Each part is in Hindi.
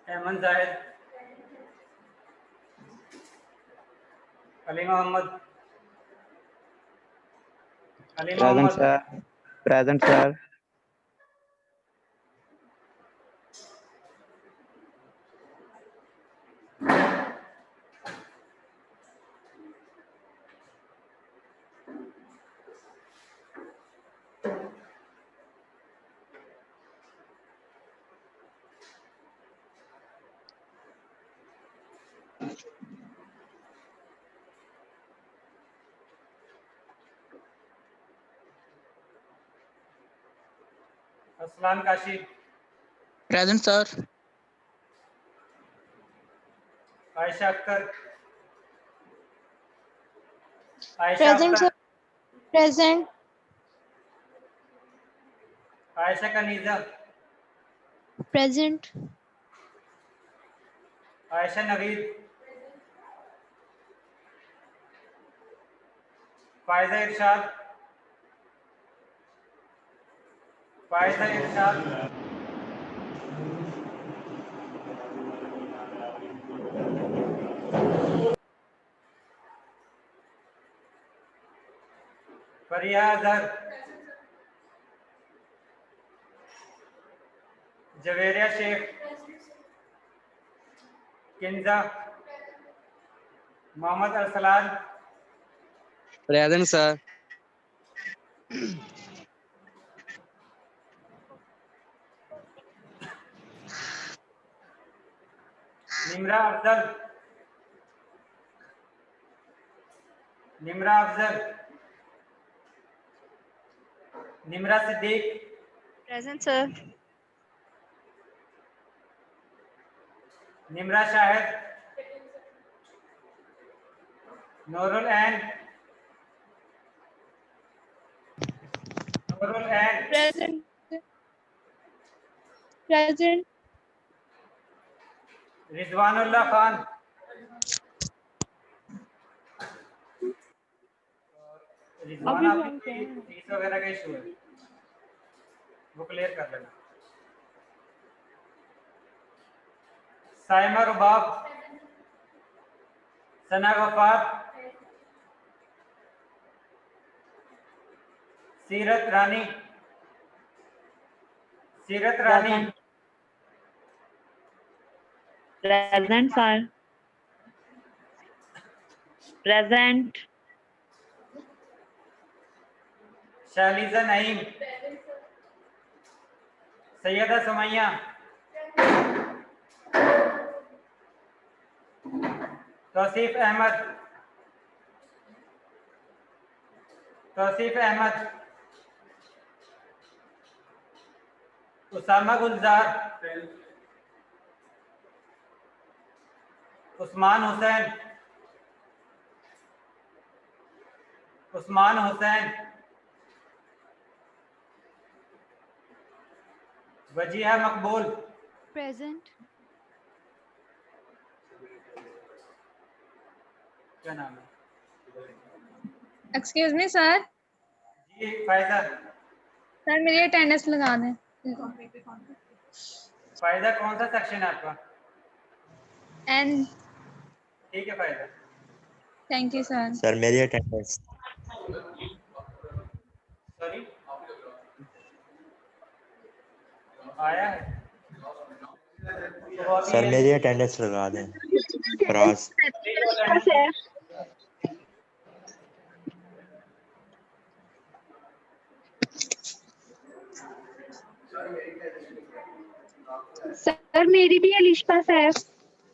Ahmad Zahid, Ali Mohammad, Ali Present, Mohammad, sir. Present, sir. Aslan Kashi, Present, sir. Ayesha Akhtar, Ayesha Present, Akhtar, sir. Present. Ayesha कनीजा, Present. Ayesha Naveed, Faiza इरशाद, फायजा इरशाद, फरिया Azhar, Javeria Sheikh, Kinza, Mohammad Arsalan, Present, sir. Nimra Afzal, Nimra Afzal, Nimra Siddique, Present, sir. Nimra Shahid, Nurul ऐन, नूरुल ऐन, Present. Present. रिजवानुल्लाह खान, रिजवान अभी आपकी ज्वाइन किया है। फीस वगैरह का इशू है, वो क्लियर कर लेना। साइमा रुबाब, सना गफार, सीरत रानी, सीरत रानी, Present, sir. Present. Shalija Naeem, Syeda Sumaiya, Tausif Ahmad, Tausif Ahmad, Usama गुलजार, उस्मान हुसैन, उस्मान हुसैन, वजीहा मकबूल, Present. क्या नाम है Excuse me, sir. जी? फायदा, सर मेरी अटेंडेंस लगा दें। फायदा कौन सा सेक्शन है आपका? एंड ठीक है फायदा। Thank you sir. सर मेरी अटेंडेंस सॉरी, आया है तो अभी सर मेरी अटेंडेंस लगा दें। फराज सर मेरी भी अलिशा सर।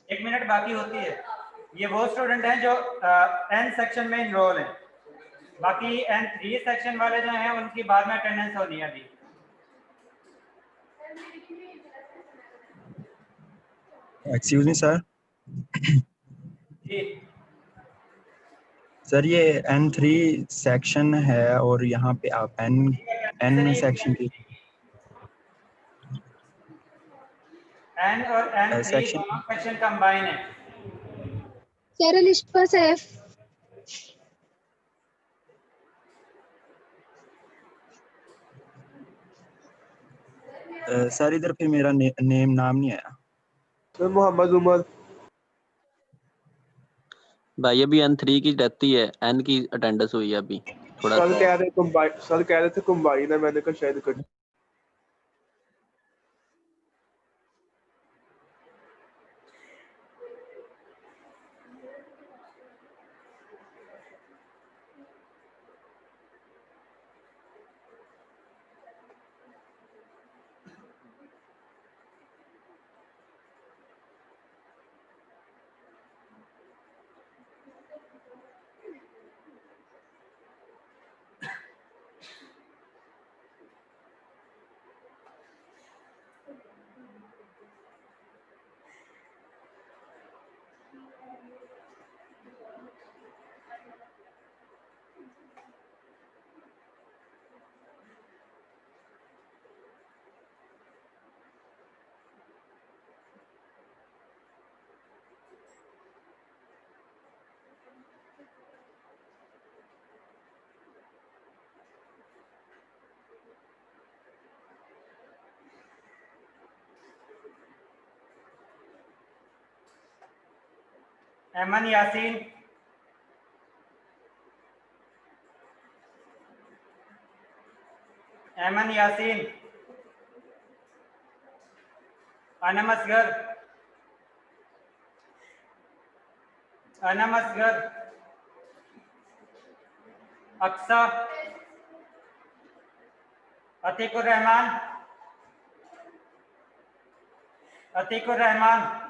1 मिनट बाकी होती है। ये वो स्टूडेंट हैं जो एन सेक्शन में इनरोल हैं, बाकी N3 सेक्शन वाले जो हैं उनकी बाद में अटेंडेंस होनी है अभी। Excuse me sir. जी सर ये N3 सेक्शन है और यहाँ पे आप N सेक्शन की N और N3 सेक्शन दोनों सेक्शन कंबाइन है। Sir Alisha sir. सर इधर फिर मेरा नेम नाम नहीं आया। सर मोहम्मद उमर। भाई अभी N3 की रहती है, N की अटेंडेंस हुई है अभी थोड़ा सर सा। कह रहे कंबाइन, सर कह रहे थे कंबाइन है, मैंने कहा शायद कर। एमन यासीन, एमन यासीन, अनम असगर, अनम असगर, अक्सा, अतीकुर रहमान, अतीकुर रहमान,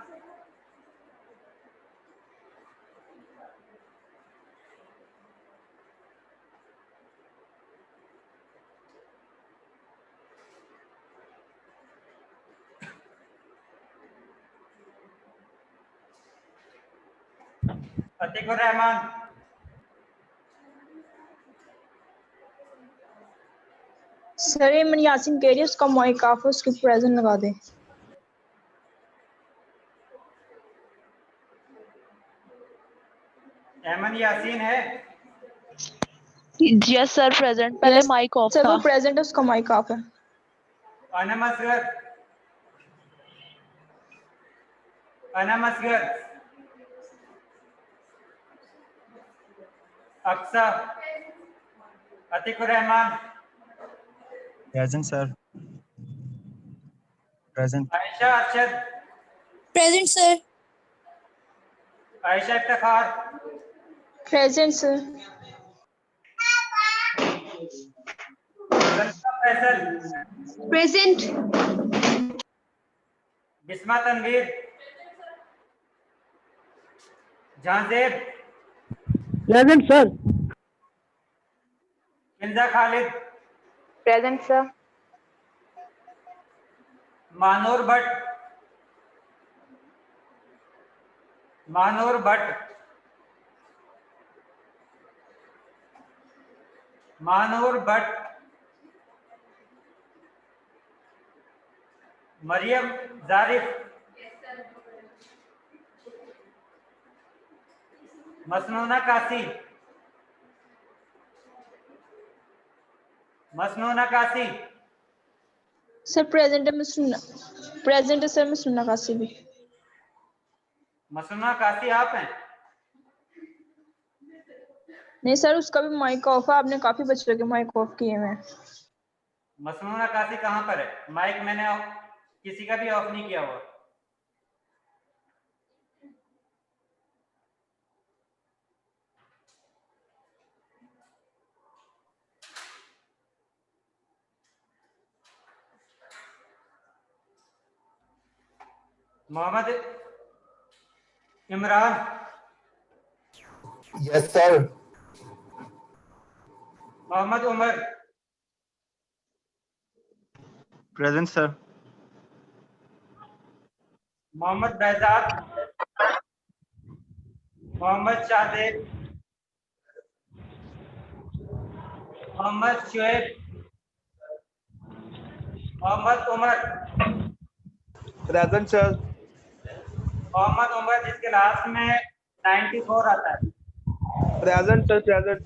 अतीकुर रहमान, सर एमन यासीन कह रही है उसका माइक ऑफ है, उसके प्रेजेंट लगा दे। एमन यासीन है। यस सर प्रेजेंट, पहले Yes, माइक ऑफ सर था। वो प्रेजेंट है, उसका माइक ऑफ है। Anam Asghar, Anam Asghar, Aqsa, Atiqur Rehman, present sir. Present. Ayesha Arshad, present sir. Ayesha Iftikhar, present sir. Salma Faisal, present. Bisma Tanveer, Jahanzeb, present sir. Kinza Khalid, present sir. Manoor Bhat, Manoor Bhat, Manoor Bhat, Maryam Zarif, Masnoona Qasi, Masnoona कासी, सर प्रेजेंट है, मैं सुनना। प्रेजेंट है सर, मैं सुनना कासी भी। मसनूना कासी आप हैं? नहीं सर, उसका भी माइक ऑफ है, आपने काफी बच्चों के माइक ऑफ किए हुए हैं। मसनूना कासी कहाँ पर है? माइक मैंने किसी का भी ऑफ नहीं किया हुआ। Mohammad Imran, yes sir. Mohammad Umar, present sir. Mohammad Behzad, Mohammad Shadab, Mohammad Shoaib, Mohammad Umar, present sir. Mohammad Umar जिसके लास्ट में 94 आता है। Present sir. Present.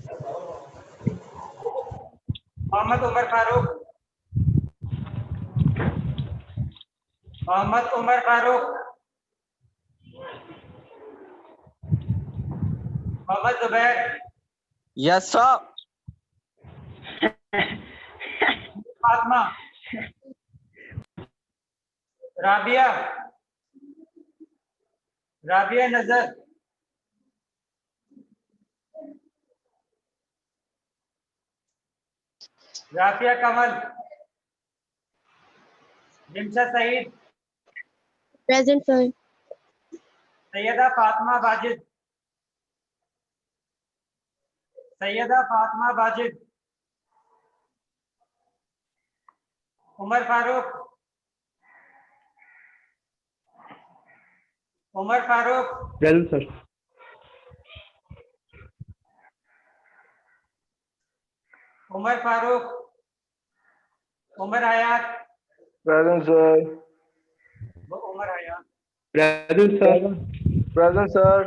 Mohammad Umar Farooq, Mohammad Umar Farooq, Mohammad Zubair, yes sir. Fatima, Rabia, Rabia Nazar, Rafia Kamal, Jimsha Saeed, present sir. Syeda Fatima Wajid, Syeda Fatima Wajid, Umar Farooq, Umar Farooq, present sir. Umar Farooq, Umar Hayat, present sir. वो Umar Hayat, present sir. Present sir.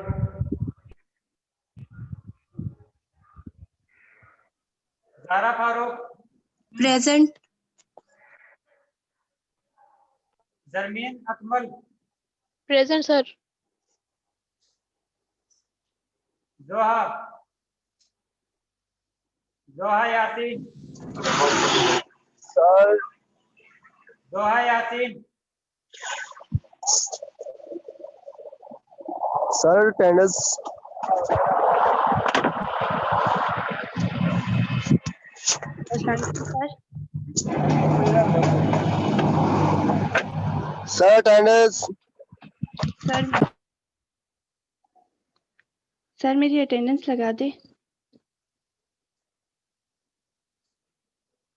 Zara Farooq, present. Zarmeen Akmal, present sir. Zoha, Zoha Yaseen, sir. Zoha Yaseen, sir tennis. Sir tennis. Sir मेरी अटेंडेंस लगा दे।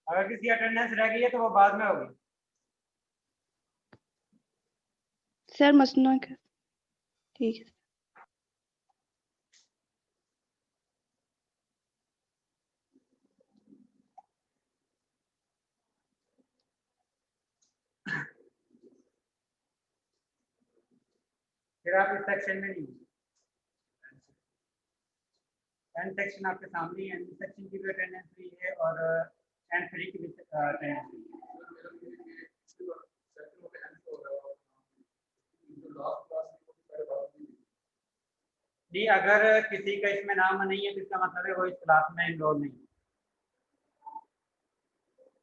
अगर किसी अटेंडेंस रह गई है तो वो बाद में होगी। सर मसनूना का ठीक है। फिर आप इस सेक्शन में नहीं होंगे। एन सेक्शन आपके सामने ही, एन सेक्शन की भी अटेंडेंस फ्री है और एन 3 की भी अटेंडेंस फ्री है। जी, अगर किसी का इसमें नाम नहीं है तो इसका मतलब है वो इस क्लास में इनरोल नहीं है,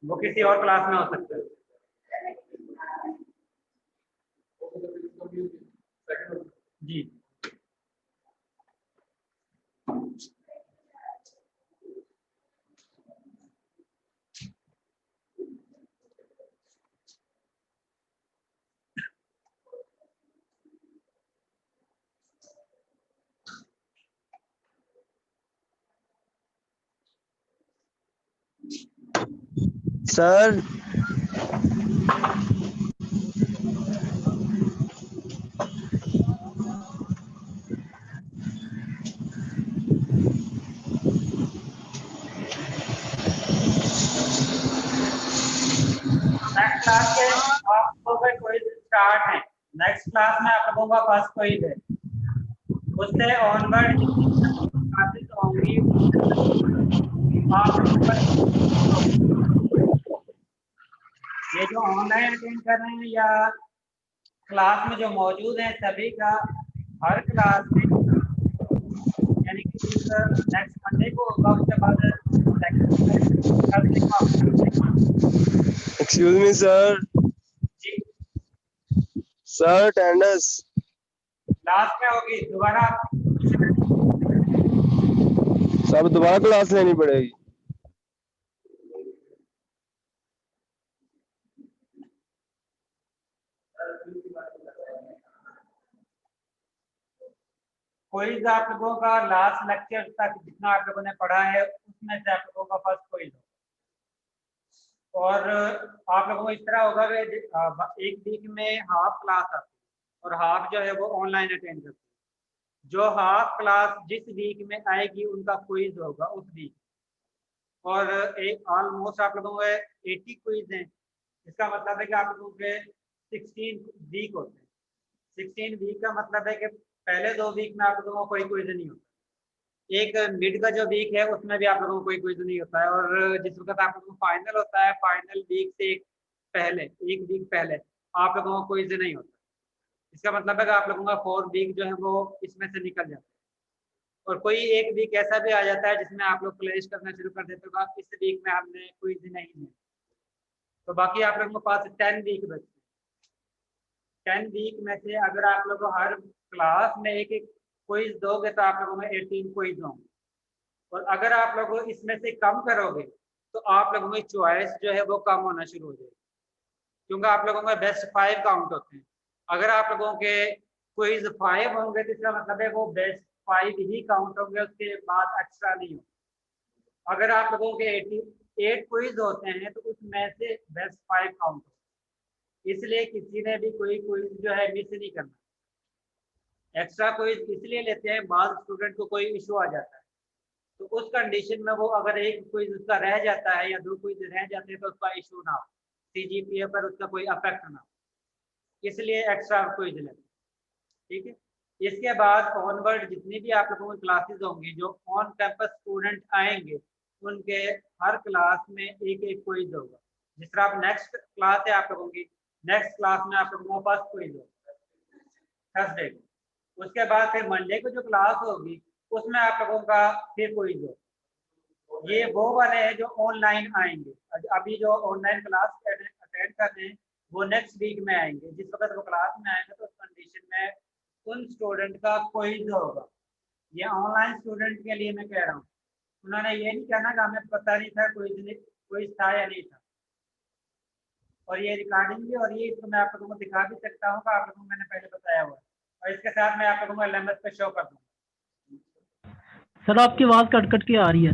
वो किसी और क्लास में हो सकता है। जी सर नेक्स्ट क्लास के आप लोगों का क्विज स्टार्ट है। नेक्स्ट क्लास में आप लोगों का फर्स्ट क्विज है, उससे ऑनवर्ड क्लासेस होंगी। आप ये जो ऑनलाइन अटेंड कर रहे हैं या क्लास में जो मौजूद हैं सभी का हर क्लास में, यानी कि नेक्स्ट मंडे को होगा, उसके बाद एक्सक्यूज मी सर, जी सर अटेंडेंस लास्ट में होगी। दोबारा सब दोबारा क्लास लेनी पड़ेगी। क्विज आप लोगों का लास्ट लेक्चर तक जितना आप लोगों ने पढ़ा है उसमें से आप लोगों का फर्स्ट क्विज होगा। और आप लोगों को इस तरह होगा कि एक वीक में हाफ क्लास आती है और हाफ जो है वो ऑनलाइन अटेंड करती है। जो हाफ क्लास जिस वीक में आएगी उनका क्विज होगा उस वीक। और एक ऑलमोस्ट आप लोगों के 80 क्विज हैं। इसका मतलब है कि आप लोगों के 16 वीक होते हैं। 16 वीक का मतलब है कि पहले 2 वीक में आप लोगों को कोई क्विज नहीं होता। एक मिड का जो वीक है उसमें भी आप लोगों को कोई क्विज नहीं होता है। और जिस वक्त आप लोगों को फाइनल होता है, फाइनल वीक से एक वीक पहले आप लोगों को क्विज नहीं होता। इसका मतलब है कि आप लोगों का 4 वीक जो है वो इसमें से निकल जाता है। और कोई एक वीक ऐसा भी आ जाता है जिसमें आप लोग क्लैश करना शुरू कर देते हो, इस वीक में हमने क्विज नहीं दिया, तो बाकी आप लोगों के पास 10 वीक बचते हैं। 10 वीक में से अगर आप लोग हर क्लास में एक एक क्विज दोगे तो आप लोगों में 18 क्विज होंगे। और अगर आप लोग इसमें से कम करोगे तो आप लोगों की चॉइस जो है वो कम होना शुरू हो जाएगी, क्योंकि आप लोगों में बेस्ट 5 काउंट होते हैं। अगर आप लोगों के क्विज 5 होंगे तो इसका मतलब है वो बेस्ट 5 ही काउंट होंगे, उसके बाद एक्स्ट्रा नहीं होगा। अगर आप लोगों के 88 क्विज होते हैं तो उसमें से बेस्ट 5 काउंट होगा। इसलिए किसी ने भी कोई क्विज जो है मिस नहीं करना। एक्स्ट्रा क्विज इसलिए लेते हैं, बाद स्टूडेंट को कोई इशू आ जाता है तो उस कंडीशन में वो अगर एक क्विज उसका रह जाता है या 2 क्विज रह जाते हैं तो उसका इशू ना हो, CGPA पर उसका कोई अफेक्ट ना हो, इसलिए एक्स्ट्रा क्विज लेते हैं। ठीक है, इसके बाद ऑनवर्ड जितनी भी आप लोगों की क्लासेस होंगी, जो ऑन कैंपस स्टूडेंट आएंगे उनके हर क्लास में एक एक क्विज होगा। जिस तरह आप नेक्स्ट क्लास है आप लोगों की, नेक्स्ट क्लास में आप लोगों को फर्स्ट क्विज होगा थर्सडे को। उसके बाद फिर मंडे को जो क्लास होगी उसमें आप लोगों का फिर क्विज होगा। ये वो वाले हैं जो ऑनलाइन आएंगे। अभी जो ऑनलाइन क्लास अटेंड कर रहे हैं वो नेक्स्ट वीक में आएंगे। जिस वक्त वो क्लास में आएंगे तो उस कंडीशन में उन स्टूडेंट का क्विज होगा। ये ऑनलाइन स्टूडेंट के लिए मैं कह रहा हूँ, उन्होंने ये नहीं कहना कि हमें पता नहीं था क्विज था या नहीं था। और ये रिकॉर्डिंग भी, और ये इसको मैं आप लोगों को दिखा भी सकता हूँ, आप लोगों को मैंने पहले बताया हुआ है। और इसके साथ मैं आप लोगों को LMS पे शो कर दूँगा। सर आपकी आवाज कट कट के आ रही है।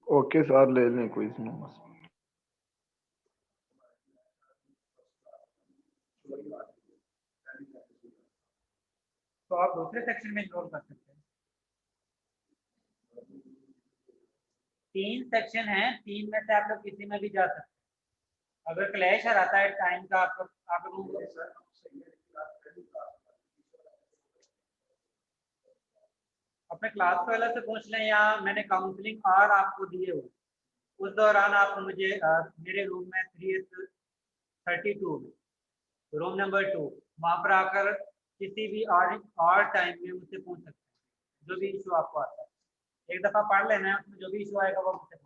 ओके सर, ले लें कोई नहीं। तो आप दूसरे सेक्शन में इनरोल कर सकते हैं। 3 सेक्शन हैं, 3 में से आप लोग किसी में भी जा सकते हैं। अगर क्लैश आता है टाइम का आप लोगों को अपने क्लास को अलग से पूछ लें या मैंने काउंसलिंग आर आपको दिए हो उस दौरान आप मुझे मेरे रूम में 332 में रूम नंबर 2 वहाँ पर आकर किसी भी और टाइम में मुझसे पूछ सकते हैं जो भी इशू आपको आता है। एक दफ़ा पढ़ लेना है, उसमें जो भी इशू आएगा वो मुझसे पूछ लेना।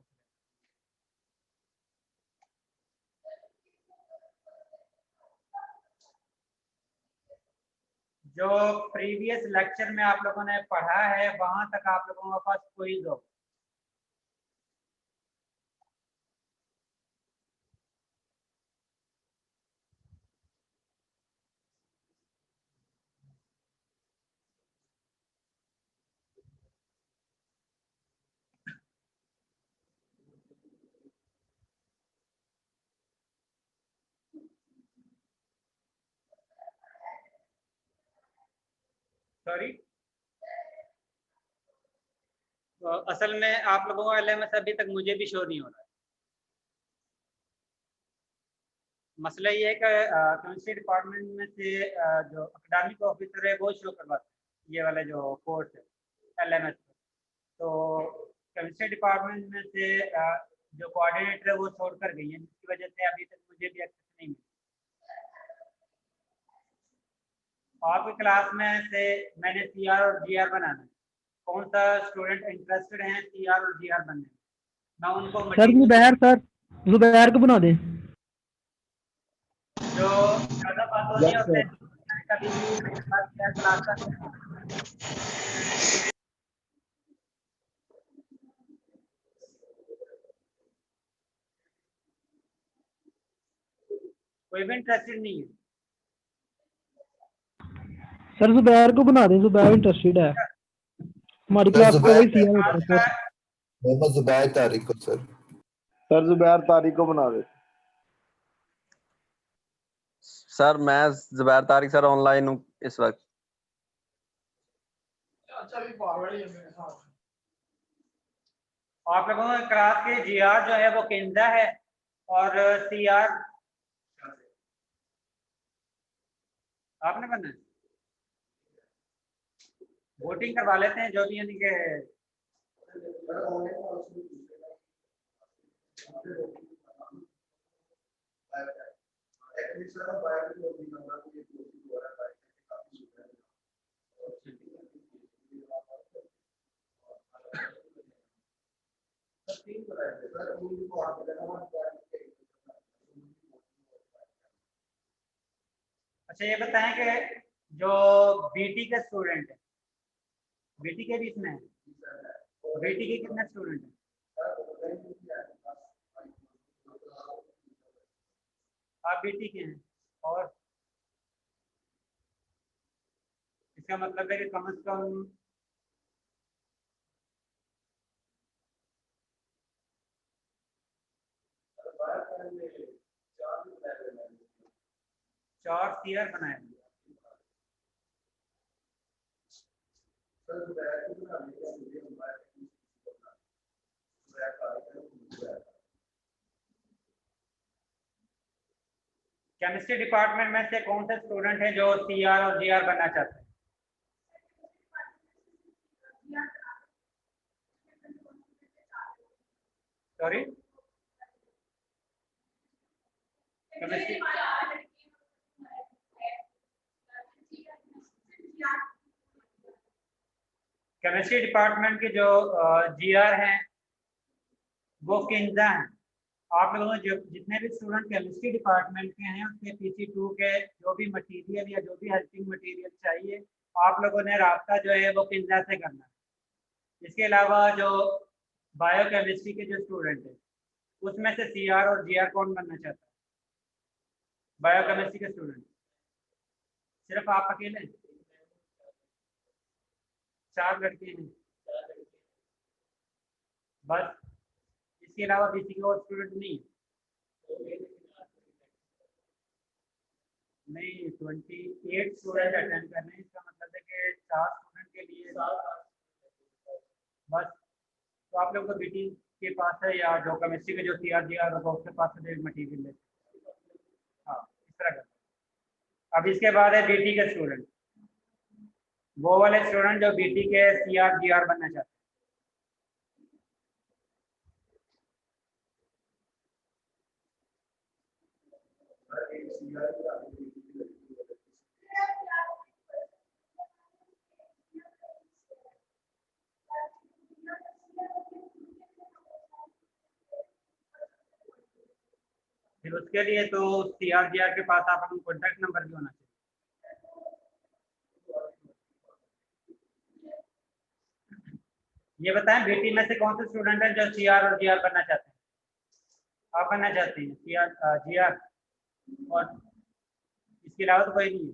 जो प्रीवियस लेक्चर में आप लोगों ने पढ़ा है वहां तक आप लोगों के पास क्विज हो। सॉरी, तो असल में आप लोगों का LMS अभी तक मुझे भी शो नहीं हो रहा है। मसला ये है कि केमिस्ट्री डिपार्टमेंट में से जो एकेडमिक ऑफिसर है वो शो करवाते हैं ये वाला जो कोर्स है LMS। तो केमिस्ट्री डिपार्टमेंट में से जो कोऑर्डिनेटर है वो छोड़ कर गई है, जिसकी वजह से अभी तक मुझे भी एक्सेस नहीं मिला। आपकी क्लास में से मैंने CR और GR बनाना है। कौन सा स्टूडेंट इंटरेस्टेड हैं CR और GR बनने में? मैं उनको जुबैर को बना दें। जो ज़्यादा बात नहीं होते कभी भी क्लास का कोई भी इंटरेस्टेड नहीं है। सर जुबैर को बना दें, जुबैर इंटरेस्टेड है हमारी क्लास को। वही CR मोहम्मद जुबैर तारिक को सर जुबैर तारिक को बना दे। सर मैं जुबैर तारिक सर ऑनलाइन हूँ इस वक्त। आप लोगों की क्लास के GR जो है वो केंद्रा है और CR आपने बनना है। वोटिंग करवा लेते हैं जो भी यानी कि अच्छा ये बताएं कि जो BT के स्टूडेंट है, BT के भी इसमें है, BT के कितने स्टूडेंट हैं? आप BT के हैं और इसका मतलब है कि कम से कम 4 CR बनाए। केमिस्ट्री डिपार्टमेंट में से कौन से स्टूडेंट हैं जो CR और GR बनना चाहते हैं? सॉरी, केमिस्ट्री डिपार्टमेंट के जो GR हैं वो किंजा हैं। आप लोगों ने जितने भी स्टूडेंट केमिस्ट्री डिपार्टमेंट के हैं उसके PC2 के जो भी मटेरियल या जो भी हेल्पिंग मटेरियल चाहिए आप लोगों ने राब्ता जो है वो किंजा से करना है। इसके अलावा जो बायोकेमिस्ट्री के जो स्टूडेंट हैं उसमें से CR और GR कौन बनना चाहता है? बायोकेमिस्ट्री के स्टूडेंट सिर्फ आप अकेले? 4 लड़के हैं बस, इसके अलावा BC के और स्टूडेंट नहीं? नहीं, 28 स्टूडेंट अटेंड कर रहे हैं। इसका मतलब है कि 4 स्टूडेंट के लिए बस। तो आप लोग को BT के पास है या जो केमिस्ट्री के जो CR GR होगा उसके पास से मटीरियल है। हाँ, इस तरह का। अब इसके बाद है BT के स्टूडेंट। वो वाले स्टूडेंट जो बीटी के सीआर जीआर बनना चाहते हैं। फिर उसके लिए तो सीआर जीआर के पास आपका कॉन्टैक्ट नंबर भी होना चाहिए। ये बताएं बीटी में से कौन से स्टूडेंट हैं जो सीआर और जीआर बनना चाहते हैं? आप बनना चाहते हैं सीआर जीआर, और इसके अलावा तो कोई नहीं है।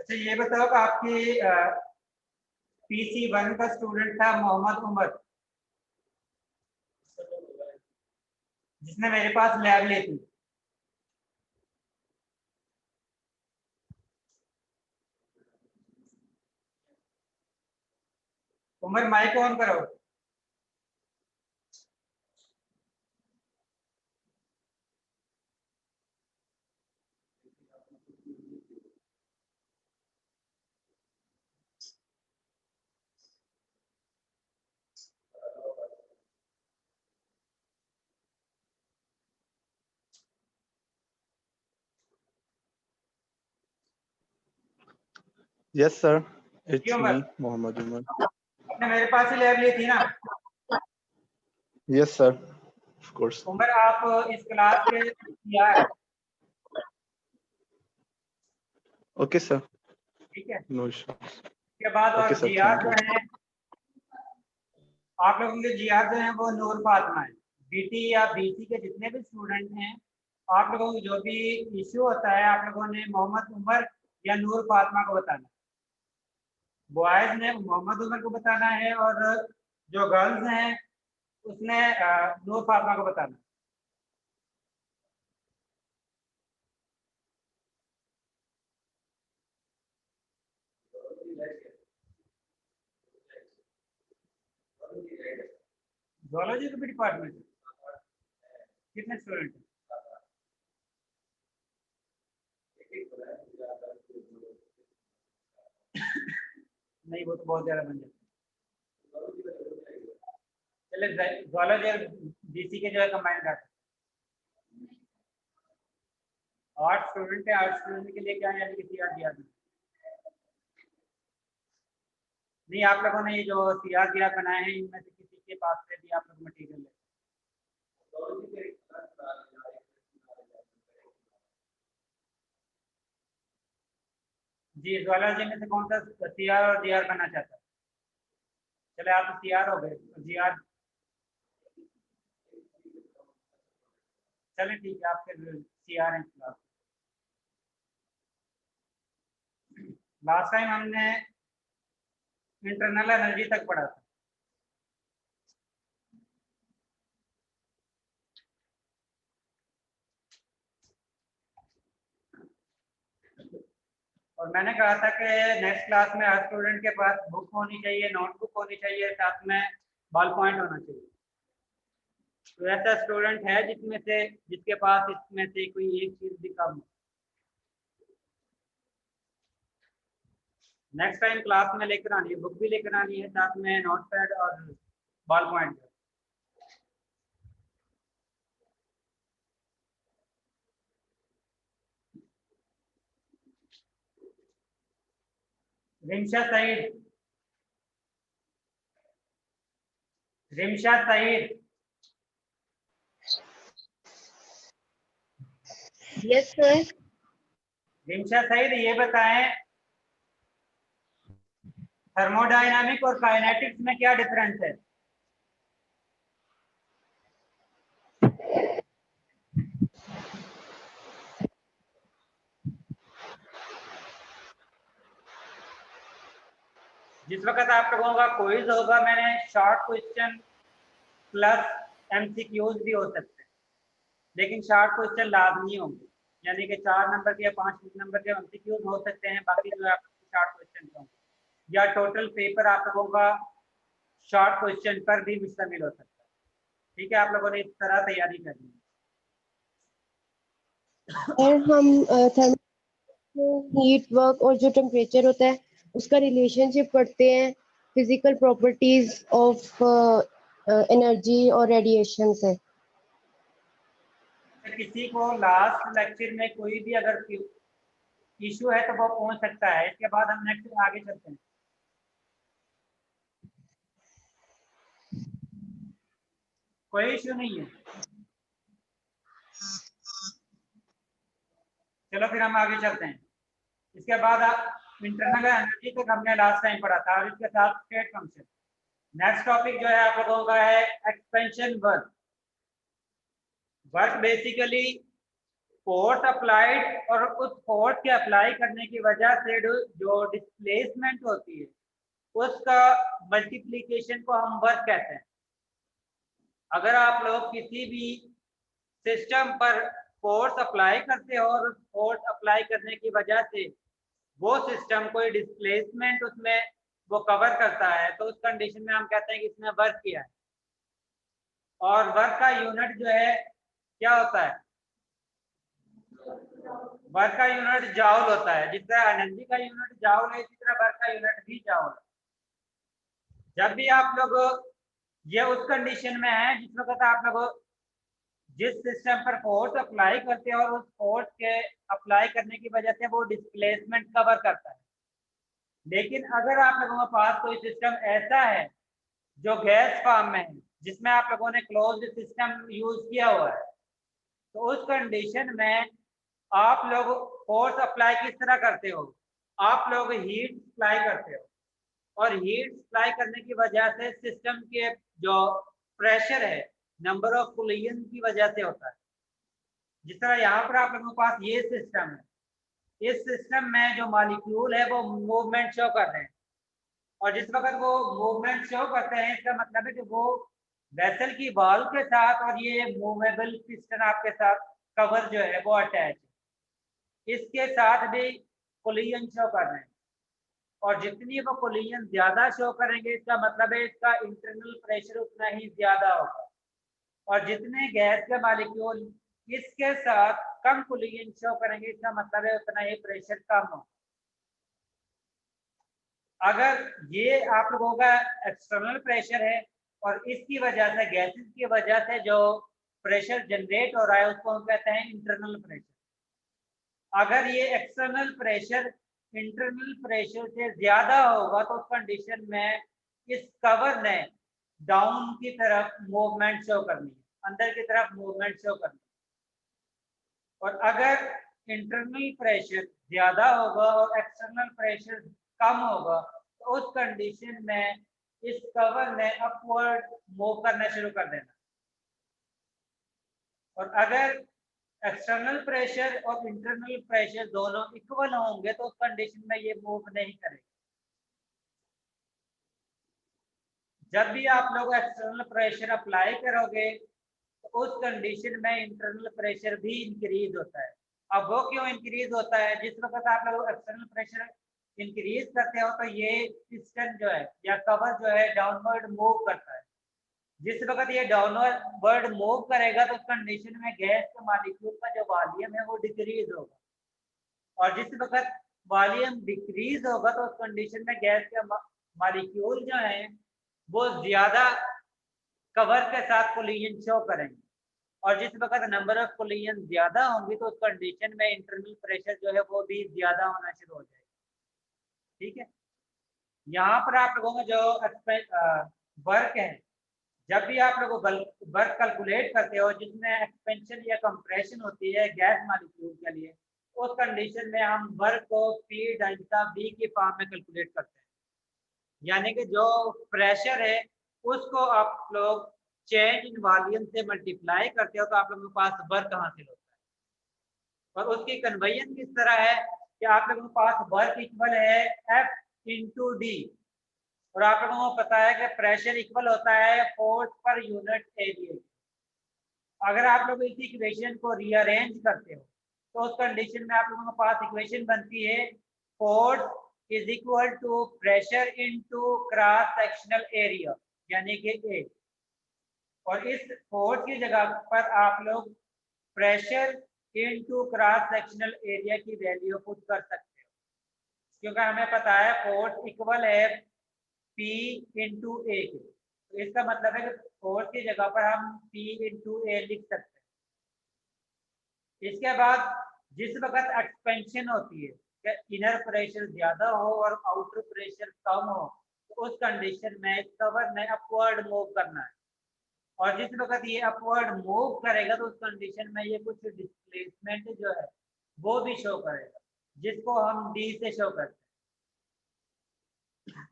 अच्छा ये बताओ कि आपकी PC1 का स्टूडेंट था मोहम्मद उमर, जिसने मेरे पास लैब ली थी। उमर माइक ऑन करो। Yes, sir. It's क्यों me, मत? Mohammed Umar. आपने मेरे पास ही लैब ली थी ना? Yes, sir. Of course. Umar आप इस क्लास के सीआर, Okay, sir. ठीक है? No issue. उसके बाद और Okay, sir. जीआर Thank जो you. है, आप लोगों के जीआर जो है वो नूर फातिमा है। बीटी या बीसी के जितने भी स्टूडेंट हैं, आप लोगों को जो भी इश्यू होता है आप लोगों ने मोहम्मद उमर या नूर फातिमा को बताना। बॉयज ने मोहम्मद उमर को बताना है और जो गर्ल्स हैं उसने नूर फातिमा को बताना। ज़ूलॉजी का भी डिपार्टमेंट कितने स्टूडेंट हैं? नहीं वो तो बहुत ज्यादा बन जाता है। चले ज़ूलॉजी और बीसी के जो है कंबाइन करते हैं। 8 स्टूडेंट है, 8 स्टूडेंट के लिए क्या है, यानी कि सीआर दिया नहीं। आप लोगों ने ये जो सीआर दिया बनाए हैं इनमें से किसी के पास से भी आप लोग मटेरियल ले। जी ज़ूलॉजी में से कौन सा सीआर और जीआर बनना चाहता है? चले आप सीआर हो गए, जीआर चले ठीक है, आप फिर सीआर हैं क्लास। लास्ट टाइम हमने इंटरनल एनर्जी तक पढ़ा था। और मैंने कहा था कि नेक्स्ट क्लास में हर स्टूडेंट के पास बुक होनी चाहिए, नोटबुक होनी चाहिए, साथ में बॉल पॉइंट होना चाहिए। तो ऐसा स्टूडेंट है जिसके पास इसमें से कोई एक चीज भी कम हो? नेक्स्ट टाइम क्लास में लेकर आनी है, बुक भी लेकर आनी है, साथ में नोट पैड और ball point. Rimsha Saeed, Rimsha Saeed. Yes sir. Rimsha Saeed ये बताएं थर्मोडायनामिक और काइनेटिक्स में क्या डिफरेंस है? जिस वक्त आप लोगों का क्विज होगा, मैंने शॉर्ट क्वेश्चन प्लस एमसीक्यूज भी हो सकते हैं, लेकिन शॉर्ट क्वेश्चन लाजमी होंगे, यानी कि 4 नंबर के या 5 नंबर के एमसीक्यूज हो सकते हैं, बाकी जो है शॉर्ट क्वेश्चन होंगे। या टोटल पेपर आप लोगों का शॉर्ट क्वेश्चन पर भी मुश्तमिल हो सकता है। ठीक है, आप लोगों ने इस तरह तैयारी करनी है। और हम हीट वर्क और जो टेम्परेचर होता है उसका रिलेशनशिप पढ़ते हैं फिजिकल प्रॉपर्टीज ऑफ एनर्जी और रेडिएशन से। किसी को लास्ट लेक्चर में कोई भी अगर इशू है तो वो पहुंच सकता है, इसके बाद हम नेक्स्ट आगे चलते हैं। कोई इशू नहीं है, चलो फिर हम आगे चलते हैं। इसके बाद इंटरनल एनर्जी तक हमने लास्ट टाइम पढ़ा था और इसके साथ स्टेट फंक्शन। नेक्स्ट टॉपिक जो है आप लोगों का है expansion work. Work basically force applied और उस फोर्स के अप्लाई करने की वजह से जो डिस्प्लेसमेंट होती है उसका मल्टीप्लिकेशन को हम वर्क कहते हैं। अगर आप लोग किसी भी सिस्टम पर फोर्स अप्लाई करते हो और उस फोर्स अप्लाई करने की वजह से वो सिस्टम कोई डिस्प्लेसमेंट उसमें वो कवर करता है तो उस कंडीशन में हम कहते हैं कि इसने वर्क किया है। और वर्क का यूनिट जो है क्या होता है? वर्क का यूनिट जाउल होता है। जिस तरह एनर्जी का यूनिट जाउल है इसी तरह वर्क का यूनिट भी जाउल है। जब भी आप लोग ये उस कंडीशन में है जिस वक्त आप लोग जिस सिस्टम पर फोर्स अप्लाई करते हैं और उस फोर्स के अप्लाई करने की वजह से वो डिस्प्लेसमेंट कवर करता है। लेकिन अगर आप लोगों के पास कोई सिस्टम ऐसा है जो गैस फॉर्म में है जिसमें आप लोगों ने क्लोज्ड सिस्टम यूज किया हुआ है तो उस कंडीशन में आप लोग फोर्स अप्लाई किस तरह करते हो? आप लोग हीट अप्लाई करते हो और हीट अप्लाई करने की वजह से सिस्टम के जो प्रेशर है नंबर ऑफ कोलिजन की वजह से होता है। जिस तरह यहाँ पर आप लोगों के पास ये सिस्टम है, इस सिस्टम में जो मॉलिक्यूल है वो मूवमेंट शो कर रहे हैं और जिस वक्त वो मूवमेंट शो करते हैं इसका मतलब है कि वो वेसल की वॉल के साथ और ये मूवेबल पिस्टन आपके साथ कवर जो है वो अटैच है, इसके साथ भी कोलिजन शो कर रहे हैं और जितनी वो कोलिजन ज्यादा शो करेंगे इसका मतलब है इसका इंटरनल प्रेशर उतना ही ज्यादा होगा और जितने गैस के मॉलिक्यूल इसके साथ कम कोलिजन शो करेंगे इसका मतलब है उतना ही प्रेशर कम हो। अगर ये आप लोगों का एक्सटर्नल प्रेशर है और इसकी वजह से गैसेस की वजह से जो प्रेशर जनरेट हो रहा है उसको हम कहते हैं इंटरनल प्रेशर। अगर ये एक्सटर्नल प्रेशर इंटरनल प्रेशर से ज्यादा होगा तो उस कंडीशन में इस कवर ने डाउन की तरफ मूवमेंट शो करनी है, अंदर की तरफ मूवमेंट शो करनी है। और अगर इंटरनल प्रेशर ज्यादा होगा और एक्सटर्नल प्रेशर कम होगा तो उस कंडीशन में इस कवर ने अपवर्ड मूव करना शुरू कर देना और अगर एक्सटर्नल प्रेशर और इंटरनल प्रेशर दोनों इक्वल होंगे तो उस कंडीशन में ये मूव नहीं करेगा। जब भी आप लोग एक्सटर्नल प्रेशर अप्लाई करोगे तो उस कंडीशन में इंटरनल प्रेशर भी इंक्रीज होता है। अब वो क्यों इंक्रीज होता है? जिस वक्त आप लोग एक्सटर्नल प्रेशर इंक्रीज करते हो तो ये पिस्टन जो है या कवर जो है डाउनवर्ड मूव करता है। जिस वक्त ये डाउनवर्ड मूव करेगा तो उस कंडीशन में गैस के मॉलिक्यूल का जो वॉल्यूम है वो डिक्रीज होगा और जिस वक्त वॉल्यूम डिक्रीज होगा तो उस कंडीशन में गैस के मॉलिक्यूल जो है वो ज्यादा कवर के साथ कोलिजन शो करेंगे और जिस वक्त नंबर ऑफ कोलिजन ज्यादा होंगी तो उस कंडीशन में इंटरनल प्रेशर जो है वो भी ज्यादा होना शुरू हो जाएगा। ठीक है, यहाँ पर आप लोगों का जो वर्क है जब भी आप लोग वर्क कैलकुलेट करते हो जिसमें एक्सपेंशन या कंप्रेशन होती है गैस मॉलिक्यूल के लिए उस कंडीशन में हम वर्क को P डेल्टा V की फॉर्म में कैलकुलेट करते हैं। यानी कि जो प्रेशर है उसको आप लोग चेंज इन वॉल्यूम से मल्टीप्लाई करते हो तो आप लोगों के पास वर्क हासिल होता है और उसकी कन्वर्जन किस तरह है कि आप लोगों के पास वर्क इक्वल है F इंटू D और आप लोगों को पता है कि प्रेशर इक्वल होता है फोर्स पर यूनिट एरिया। अगर आप लोग इस इक्वेशन को रीअरेंज करते हो तो उस कंडीशन में आप लोगों के पास इक्वेशन बनती है force is equal to pressure into cross sectional area. यानी कि ए, और इस फोर्स की जगह पर आप लोग pressure into cross sectional area की वैल्यू पुट कर सकते हो, क्योंकि हमें पता है फोर्स इक्वल है P इंटू ए के। तो इसका मतलब है कि फोर्स की जगह पर हम P इंटू ए लिख सकते हैं। इसके बाद जिस वक्त एक्सपेंशन होती है कि इनर प्रेशर ज्यादा हो और आउटर प्रेशर कम हो, तो उस कंडीशन में कवर ने अपवर्ड मूव करना है, और जिस वक्त ये अपवर्ड मूव करेगा तो उस कंडीशन में ये कुछ डिस्प्लेसमेंट जो है वो भी शो करेगा, जिसको हम डी से शो करते हैं।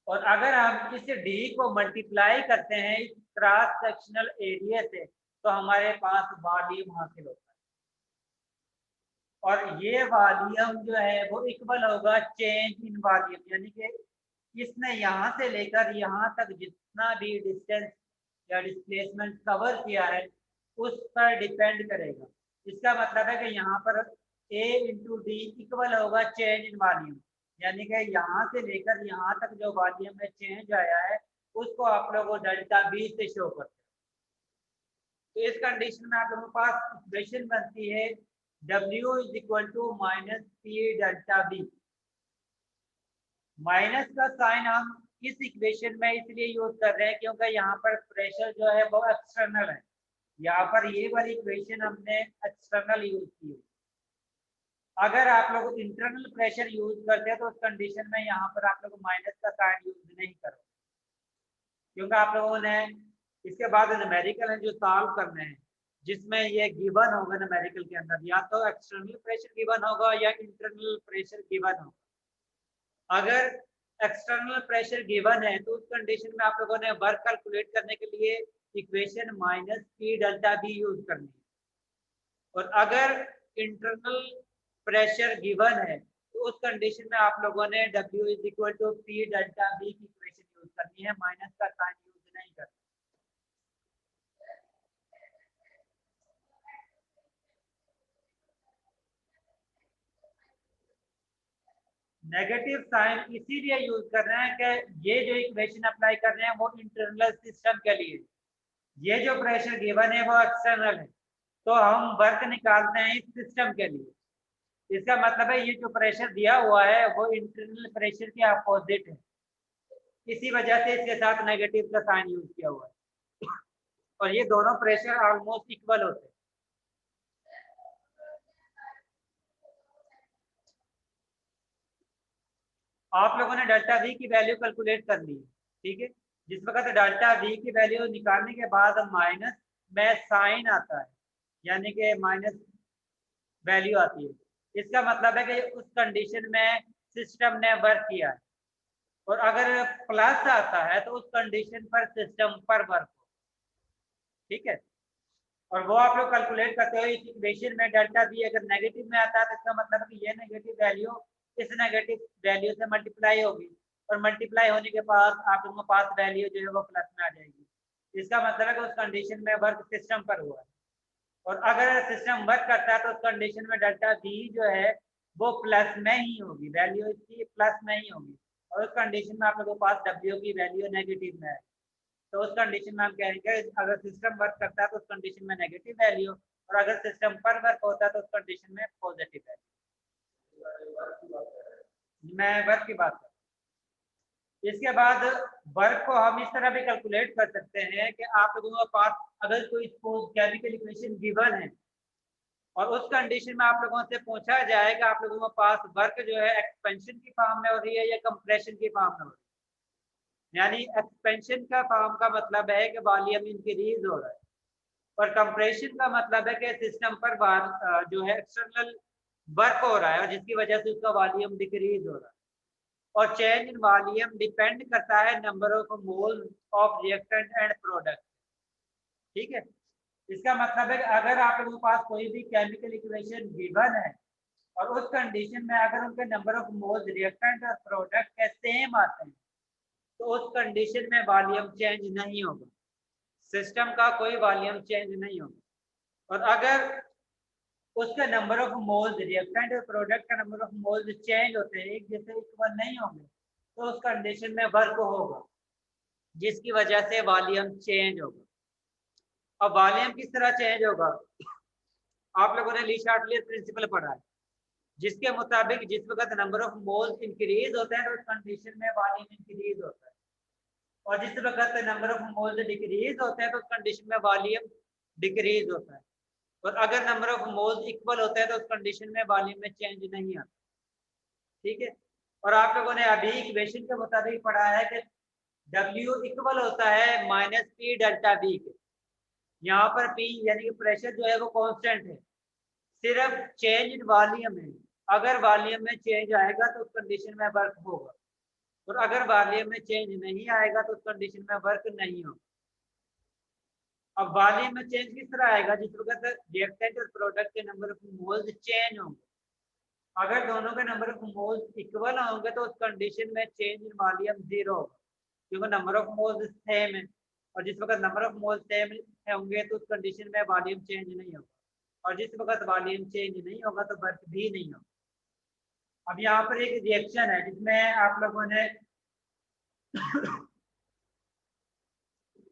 और अगर हम इस डी को मल्टीप्लाई करते हैं इस क्रॉस सेक्शनल एरिया से, तो हमारे पास वॉल्यूम हासिल होता है, और ये वॉल्यूम जो है वो इक्वल होगा चेंज इन वॉल्यूम, यानी कि इसने यहाँ से लेकर यहाँ तक जितना भी डिस्टेंस या डिस्प्लेसमेंट कवर किया है उस पर डिपेंड करेगा। इसका मतलब है कि यहाँ पर A इंटू डी इक्वल होगा चेंज इन वॉल्यूम, यानी कि यहाँ से लेकर यहाँ तक जो वॉल्यूम में चेंज आया है उसको आप लोगों को डेल्टा बी से शो करते हैं। तो इस कंडीशन में आप लोगों के पास इक्वेशन बनती है W is equal to minus P delta B. Minus का साइन हम इस इक्वेशन में इसलिए यूज कर रहे हैं क्योंकि यहाँ पर प्रेशर जो है वो एक्सटर्नल है, यहाँ पर ये वाली इक्वेशन हमने एक्सटर्नल यूज की है। अगर आप लोग इंटरनल प्रेशर यूज करते हैं तो उस कंडीशन में यहाँ पर आप लोग माइनस का साइन यूज नहीं करोगे, क्योंकि आप लोगों ने इसके बाद न्यूमेरिकल है जो सॉल्व करने हैं, जिसमें ये गिवन होगा न्यूमेरिकल के अंदर, या तो एक्सटर्नल प्रेशर गिवन होगा या इंटरनल प्रेशर गिवन होगा। अगर एक्सटर्नल प्रेशर गिवन है तो उस कंडीशन में आप लोगों ने वर्क कैलकुलेट करने के लिए equation minus P delta B use करनी है, और अगर इंटरनल प्रेशर गिवन है तो उस कंडीशन में आप लोगों ने W is equal to P delta B की इक्वेशन यूज करनी है, माइनस का साइन यूज नहीं करना। नेगेटिव साइन इसीलिए यूज कर रहे हैं कि ये जो इक्वेशन अप्लाई कर रहे हैं वो इंटरनल सिस्टम के लिए, ये जो प्रेशर गिवन है वो एक्सटर्नल है, तो हम वर्क निकालते हैं इस सिस्टम के लिए। इसका मतलब है ये जो प्रेशर दिया हुआ है वो इंटरनल प्रेशर के अपोजिट है, इसी वजह से इसके साथ नेगेटिव का साइन यूज किया हुआ है, और ये दोनों प्रेशर ऑलमोस्ट इक्वल होते हैं। आप लोगों ने डेल्टा वी की वैल्यू कैलकुलेट कर ली है, ठीक है। जिस वक्त डेल्टा वी की वैल्यू निकालने के बाद माइनस में साइन आता है, यानी कि माइनस वैल्यू आती है, इसका मतलब है कि उस कंडीशन में सिस्टम ने वर्क किया है, और अगर प्लस आता है तो उस कंडीशन पर सिस्टम पर वर्क हो, ठीक है। और वो आप लोग कैलकुलेट करते हो इस इक्वेशन में डेल्टा बी अगर नेगेटिव में आता है तो इसका मतलब है कि ये नेगेटिव वैल्यू इस नेगेटिव वैल्यू से मल्टीप्लाई होगी, और मल्टीप्लाई होने के बाद आप लोगों के पास वैल्यू जो है वो प्लस में आ जाएगी। इसका मतलब है कि उस कंडीशन में वर्क सिस्टम पर हुआ है, और अगर सिस्टम वर्क करता है तो उस कंडीशन में डेल्टा बी जो है वो प्लस में ही होगी, वैल्यू इसकी प्लस में ही होगी, और उस कंडीशन में आप लोगों के पास डब्ल्यू की वैल्यू नेगेटिव में है, तो उस कंडीशन में हम कहेंगे अगर सिस्टम वर्क करता है तो उस कंडीशन में नेगेटिव वैल्यू, और अगर सिस्टम पर वर्क होता है तो उस कंडीशन में पॉजिटिव वैल्यू। मैं वर्क की बात कर रहा हूँ। इसके बाद वर्क को हम इस तरह भी कैलकुलेट कर सकते हैं कि आप लोगों के पास अगर कोई केमिकल इक्वेशन गिवन है और उस कंडीशन में आप लोगों से पूछा जाए कि आप लोगों के पास वर्क जो है एक्सपेंशन की फॉर्म में हो रही है या कंप्रेशन की फॉर्म में हो रही है, यानी एक्सपेंशन का फॉर्म का मतलब है कि वॉल्यूम इंक्रीज हो रहा है, और कंप्रेशन का मतलब है कि सिस्टम पर जो है एक्सटर्नल वर्क हो रहा है और जिसकी वजह से उसका वॉल्यूम डिक्रीज हो रहा है, और चेंज इन वॉल्यूम डिपेंड करता है number of moles of reactant and product, ठीक है। इसका मतलब है कि अगर आप लोगों के पास कोई भी केमिकल इक्वेशन गिवन है और उस कंडीशन में अगर उनके नंबर ऑफ मोल्स रिएक्टेंट और प्रोडक्ट के सेम आते हैं तो उस कंडीशन में वॉल्यूम चेंज नहीं होगा, सिस्टम का कोई वॉल्यूम चेंज नहीं होगा। और अगर उसका नंबर ऑफ मोल्स रिएक्टेंट और प्रोडक्ट का नंबर ऑफ मोल्स चेंज होते हैं, एक जैसे इक्वल नहीं होंगे, तो उस कंडीशन में वर्क होगा, जिसकी वजह से वॉल्यूम चेंज होगा। अब वॉल्यूम किस तरह चेंज होगा? आप लोगों ने ली शार्टलियर प्रिंसिपल पढ़ा है, जिसके मुताबिक जिस वक्त नंबर ऑफ मोल्स इंक्रीज होते हैं तो उस कंडीशन में वॉल्यूम इंक्रीज होता है, और जिस वक्त नंबर ऑफ मोल्स डिक्रीज होते हैं तो उस कंडीशन में वॉल्यूम डिक्रीज होता है। और अगर नंबर ऑफ मोल्स इक्वल होते हैं तो उस कंडीशन में वॉल्यूम में चेंज नहीं आता। ठीक है, और आप लोगों ने अभी इक्वेशन के मुताबिक पढ़ा है कि W इक्वल होता है -P डेल्टा V के। यहाँ पर P यानी कि प्रेशर जो है वो कांस्टेंट है, सिर्फ चेंज इन वॉल्यूम है। अगर वॉल्यूम में चेंज आएगा तो उस कंडीशन में वर्क होगा, और अगर वॉल्यूम में चेंज नहीं आएगा तो उस कंडीशन में वर्क नहीं होगा। अब वॉल्यूम में चेंज किस तरह आएगा? जिस वक्त रिएक्टेंट और प्रोडक्ट के नंबर ऑफ मोल्स चेंज होंगे। अगर दोनों के नंबर ऑफ मोल्स इक्वल होंगे तो उस कंडीशन में चेंज इन वॉल्यूम 0 होगा, क्योंकि नंबर ऑफ मोल्स सेम है। और जिस वक्त नंबर ऑफ मोल्स सेम होंगे तो उस कंडीशन में वॉल्यूम चेंज नहीं होगा, और जिस वक्त वॉल्यूम चेंज नहीं होगा तो वर्क भी नहीं होगा। अब यहाँ पर एक रिएक्शन है जिसमें आप लोगों ने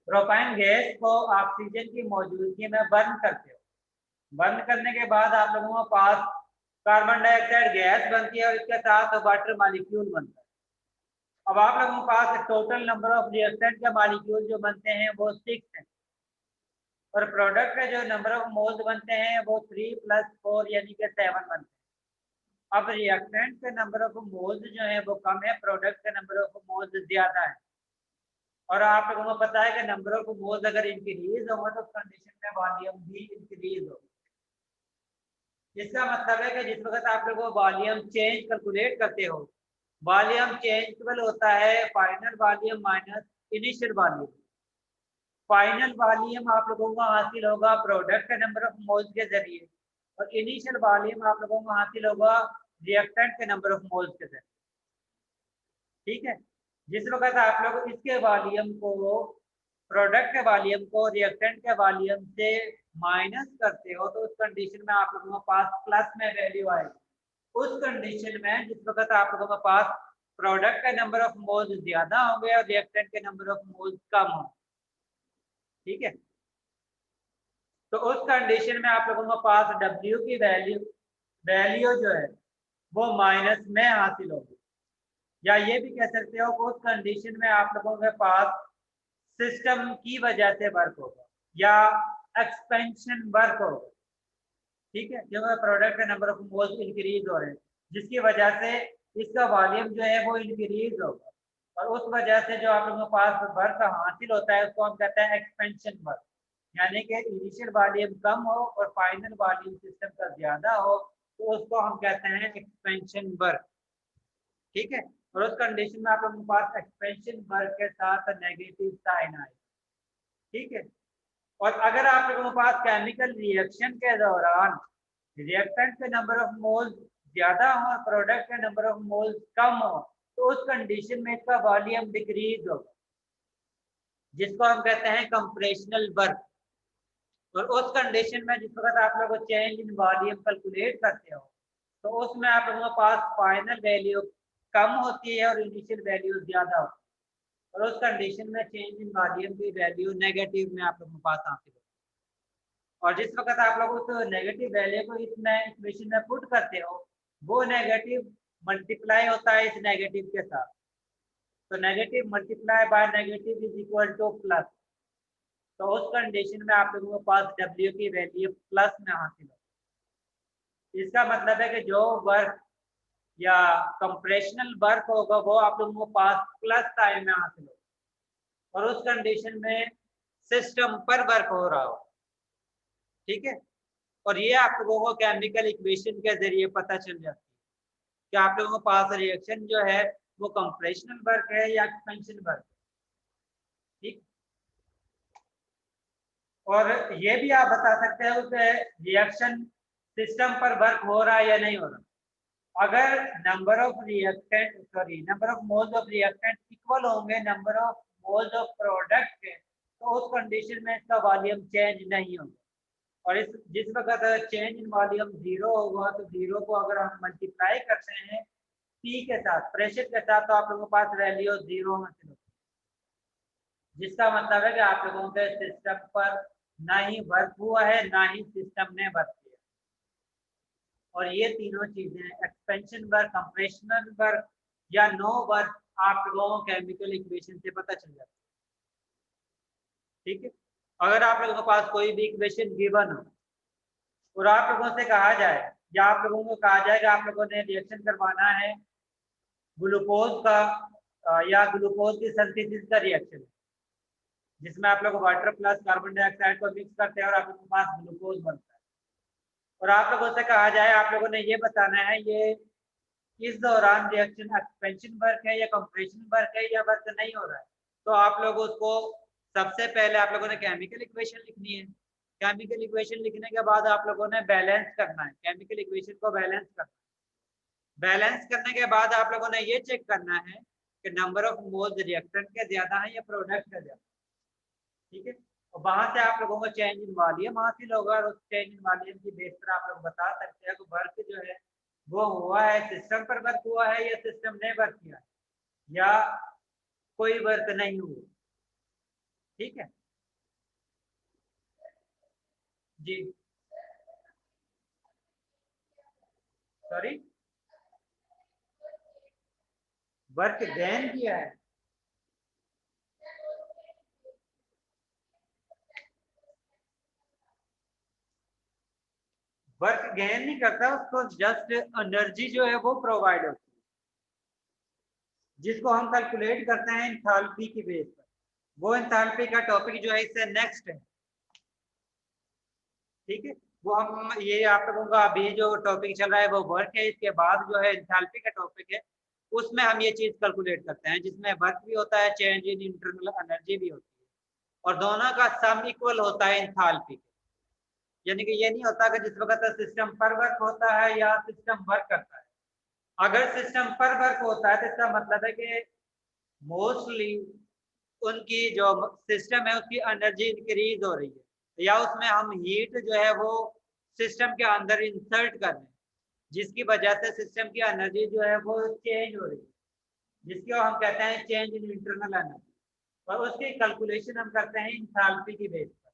प्रोपाइन गैस को ऑक्सीजन की मौजूदगी में बर्न करते हो। बर्न करने के बाद आप लोगों के पास कार्बन डाइऑक्साइड गैस बनती है और इसके साथ वाटर मॉलिक्यूल बनता है। अब आप लोगों के पास टोटल नंबर ऑफ रिएक्टेंट के मॉलिक्यूल जो बनते हैं वो 6 हैं, और प्रोडक्ट के जो नंबर ऑफ मोल्स बनते हैं वो 3 + 4 यानी कि 7 बनते हैं। अब रिएक्टेंट के नंबर ऑफ मोल्स जो है वो कम है, प्रोडक्ट के नंबर ऑफ मोल्स ज्यादा है। और आप लोगों को पता है कि नंबर ऑफ मोल्स अगर इंक्रीज होगा तो उस कंडीशन में वॉल्यूम भी इंक्रीज होगा। इसका मतलब है कि जिस वक्त आप लोग वॉल्यूम चेंज कैलकुलेट करते हो, वॉल्यूम चेंज इक्वल होता है final volume minus initial volume. Final volume आप लोगों को हासिल होगा प्रोडक्ट के नंबर ऑफ मोल्स के जरिए, और इनिशियल वॉल्यूम आप लोगों को हासिल होगा रिएक्टेंट के नंबर ऑफ मोल्स के जरिए। ठीक है, जिस वक्त आप लोग इसके वॉल्यूम को, प्रोडक्ट के वॉल्यूम को रिएक्टेंट के वॉल्यूम से माइनस करते हो तो उस कंडीशन में आप लोगों के पास प्लस में वैल्यू आएगी। उस कंडीशन में जिस वक्त आप लोगों के पास प्रोडक्ट के नंबर ऑफ मोल्स ज्यादा होंगे और रिएक्टेंट के नंबर ऑफ मोल्स कम होंगे। ठीक है, तो उस कंडीशन में आप लोगों के पास W की वैल्यू जो है वो माइनस में हासिल होगी, या ये भी कह सकते हो कि उस कंडीशन में आप लोगों के पास सिस्टम की वजह से वर्क होगा या एक्सपेंशन वर्क होगा। ठीक है, क्योंकि प्रोडक्ट के नंबर ऑफ मोल्स इंक्रीज हो रहे हैं, जिसकी वजह से इसका वॉल्यूम जो है वो इंक्रीज होगा, और उस वजह से जो आप लोगों के पास वर्क हासिल होता है उसको हम कहते हैं एक्सपेंशन वर्क। यानी कि इनिशियल वॉल्यूम कम हो और फाइनल वॉल्यूम सिस्टम का ज्यादा हो तो उसको हम कहते हैं एक्सपेंशन वर्क। ठीक है, और उस कंडीशन में आप लोगों के पास एक्सपेंशन वर्क के साथ नेगेटिव साइन आए। ठीक है, और अगर आप लोगों के पास केमिकल रिएक्शन के दौरान रिएक्टेंट के नंबर ऑफ मोल्स ज्यादा हो और प्रोडक्ट के नंबर ऑफ मोल्स कम हो तो उस कंडीशन में इसका वॉल्यूम डिक्रीज होगा, जिसको हम कहते हैं कंप्रेशनल वर्क। और उस कंडीशन में जिस वक्त आप लोग चेंज इन वॉल्यूम कैलकुलेट करते हो तो उसमें आप लोगों के पास फाइनल वैल्यू कम होती है और इनिशियल वैल्यू ज्यादा होती है, और उस कंडीशन में चेंज इन वॉल्यूम की वैल्यू नेगेटिव में आप लोगों के पास हासिल होती है। और जिस वक्त आप लोग उस नेगेटिव वैल्यू को इसमें इक्वेशन में पुट करते हो वो नेगेटिव मल्टीप्लाई होता है इस नेगेटिव के साथ, तो negative multiply by negative is equal two plus. तो उस कंडीशन में आप लोगों के पास W की वैल्यू प्लस में हासिल होती है। इसका मतलब है कि जो वर्क या कंप्रेशनल वर्क होगा वो आप लोगों के पास प्लस साइन में हासिल होगा, और उस कंडीशन में सिस्टम पर वर्क हो रहा हो। ठीक है, और ये आप लोगों को केमिकल इक्वेशन के जरिए पता चल जाती है कि आप लोगों के पास रिएक्शन जो है वो कंप्रेशनल वर्क है या एक्सपेंशन वर्क है। ठीक, और ये भी आप बता सकते हो कि रिएक्शन सिस्टम पर वर्क हो रहा है या नहीं हो रहा। अगर number of moles of reactant equal होंगे number of moles of product के तो उस कंडीशन में इसका वॉल्यूम चेंज नहीं होगा, और जिस वक्त चेंज इन वॉल्यूम 0 होगा तो 0 को अगर हम मल्टीप्लाई करते हैं P के साथ, प्रेशर के साथ, तो आप लोगों के पास वैल्यू 0 हासिल होती है, जिसका मतलब है कि आप लोगों के सिस्टम पर ना ही वर्क हुआ है ना ही सिस्टम ने वर्क किया। और ये तीनों चीजें एक्सपेंशन वर्क, कंप्रेशनल वर्क या नो वर्क आप लोगों को केमिकल इक्वेशन से पता चल जाता है। ठीक है, अगर आप लोगों के पास कोई भी इक्वेशन गिवन हो और आप लोगों से कहा जाए या आप लोगों को कहा जाए कि आप लोगों ने रिएक्शन करवाना है ग्लूकोज का या ग्लूकोज की सिंथेसिस का रिएक्शन, जिसमें आप लोग वाटर प्लस कार्बन डाइऑक्साइड को मिक्स करते हैं और आप लोगों के पास ग्लूकोज बनता है, और आप लोगों से कहा जाए आप लोगों ने ये बताना है ये इस दौरान रिएक्शन एक्सपेंशन वर्क है या कंप्रेशन वर्क है या वर्क नहीं हो रहा है, तो आप लोग उसको सबसे पहले आप लोगों ने केमिकल इक्वेशन लिखनी है। केमिकल इक्वेशन लिखने के बाद आप लोगों ने बैलेंस करना है, केमिकल इक्वेशन को बैलेंस करना है। बैलेंस करने के बाद आप लोगों ने ये चेक करना है कि नंबर ऑफ मोल्स रिएक्टेंट के ज्यादा है या प्रोडक्ट का ज्यादा। ठीक है, और वहां से आप लोगों को चेंज इन वॉल्यूम हासिल होगा और उस चेंज इन वॉल्यूम की बेस पर आप लोग बता सकते हैं कि वर्क जो है वो हुआ है, सिस्टम पर वर्क हुआ है या सिस्टम ने वर्क किया है या कोई वर्क नहीं हुआ। ठीक है जी, सॉरी, वर्क गेन किया है, वर्क गेन नहीं करता, उसको जस्ट एनर्जी जो है वो प्रोवाइड होती है, जिसको हम कैलकुलेट करते हैं एंथैल्पी की बेस पर। वो एंथैल्पी का टॉपिक जो है इससे नेक्स्ट है। ठीक है, वो हम ये आप लोगों का अभी जो टॉपिक चल रहा है वो वर्क है, इसके बाद जो है एंथैल्पी का टॉपिक है, उसमें हम ये चीज कैलकुलेट करते हैं, जिसमें वर्क भी होता है, चेंज इन इंटरनल एनर्जी भी होती है, और दोनों का सम इक्वल होता है एंथैल्पी के। यानी कि ये नहीं होता कि जिस वक्त सिस्टम पर वर्क होता है या सिस्टम वर्क करता है। अगर सिस्टम पर वर्क होता है तो इसका मतलब है कि मोस्टली उनकी जो सिस्टम है उसकी एनर्जी इंक्रीज हो रही है या उसमें हम हीट जो है वो सिस्टम के अंदर इंसर्ट कर रहे हैं, जिसकी वजह से सिस्टम की एनर्जी जो है वो चेंज हो रही है, जिसको हम कहते हैं चेंज इन इंटरनल एनर्जी, और उसकी कैलकुलेशन हम करते हैं एंथैल्पी की बेस पर।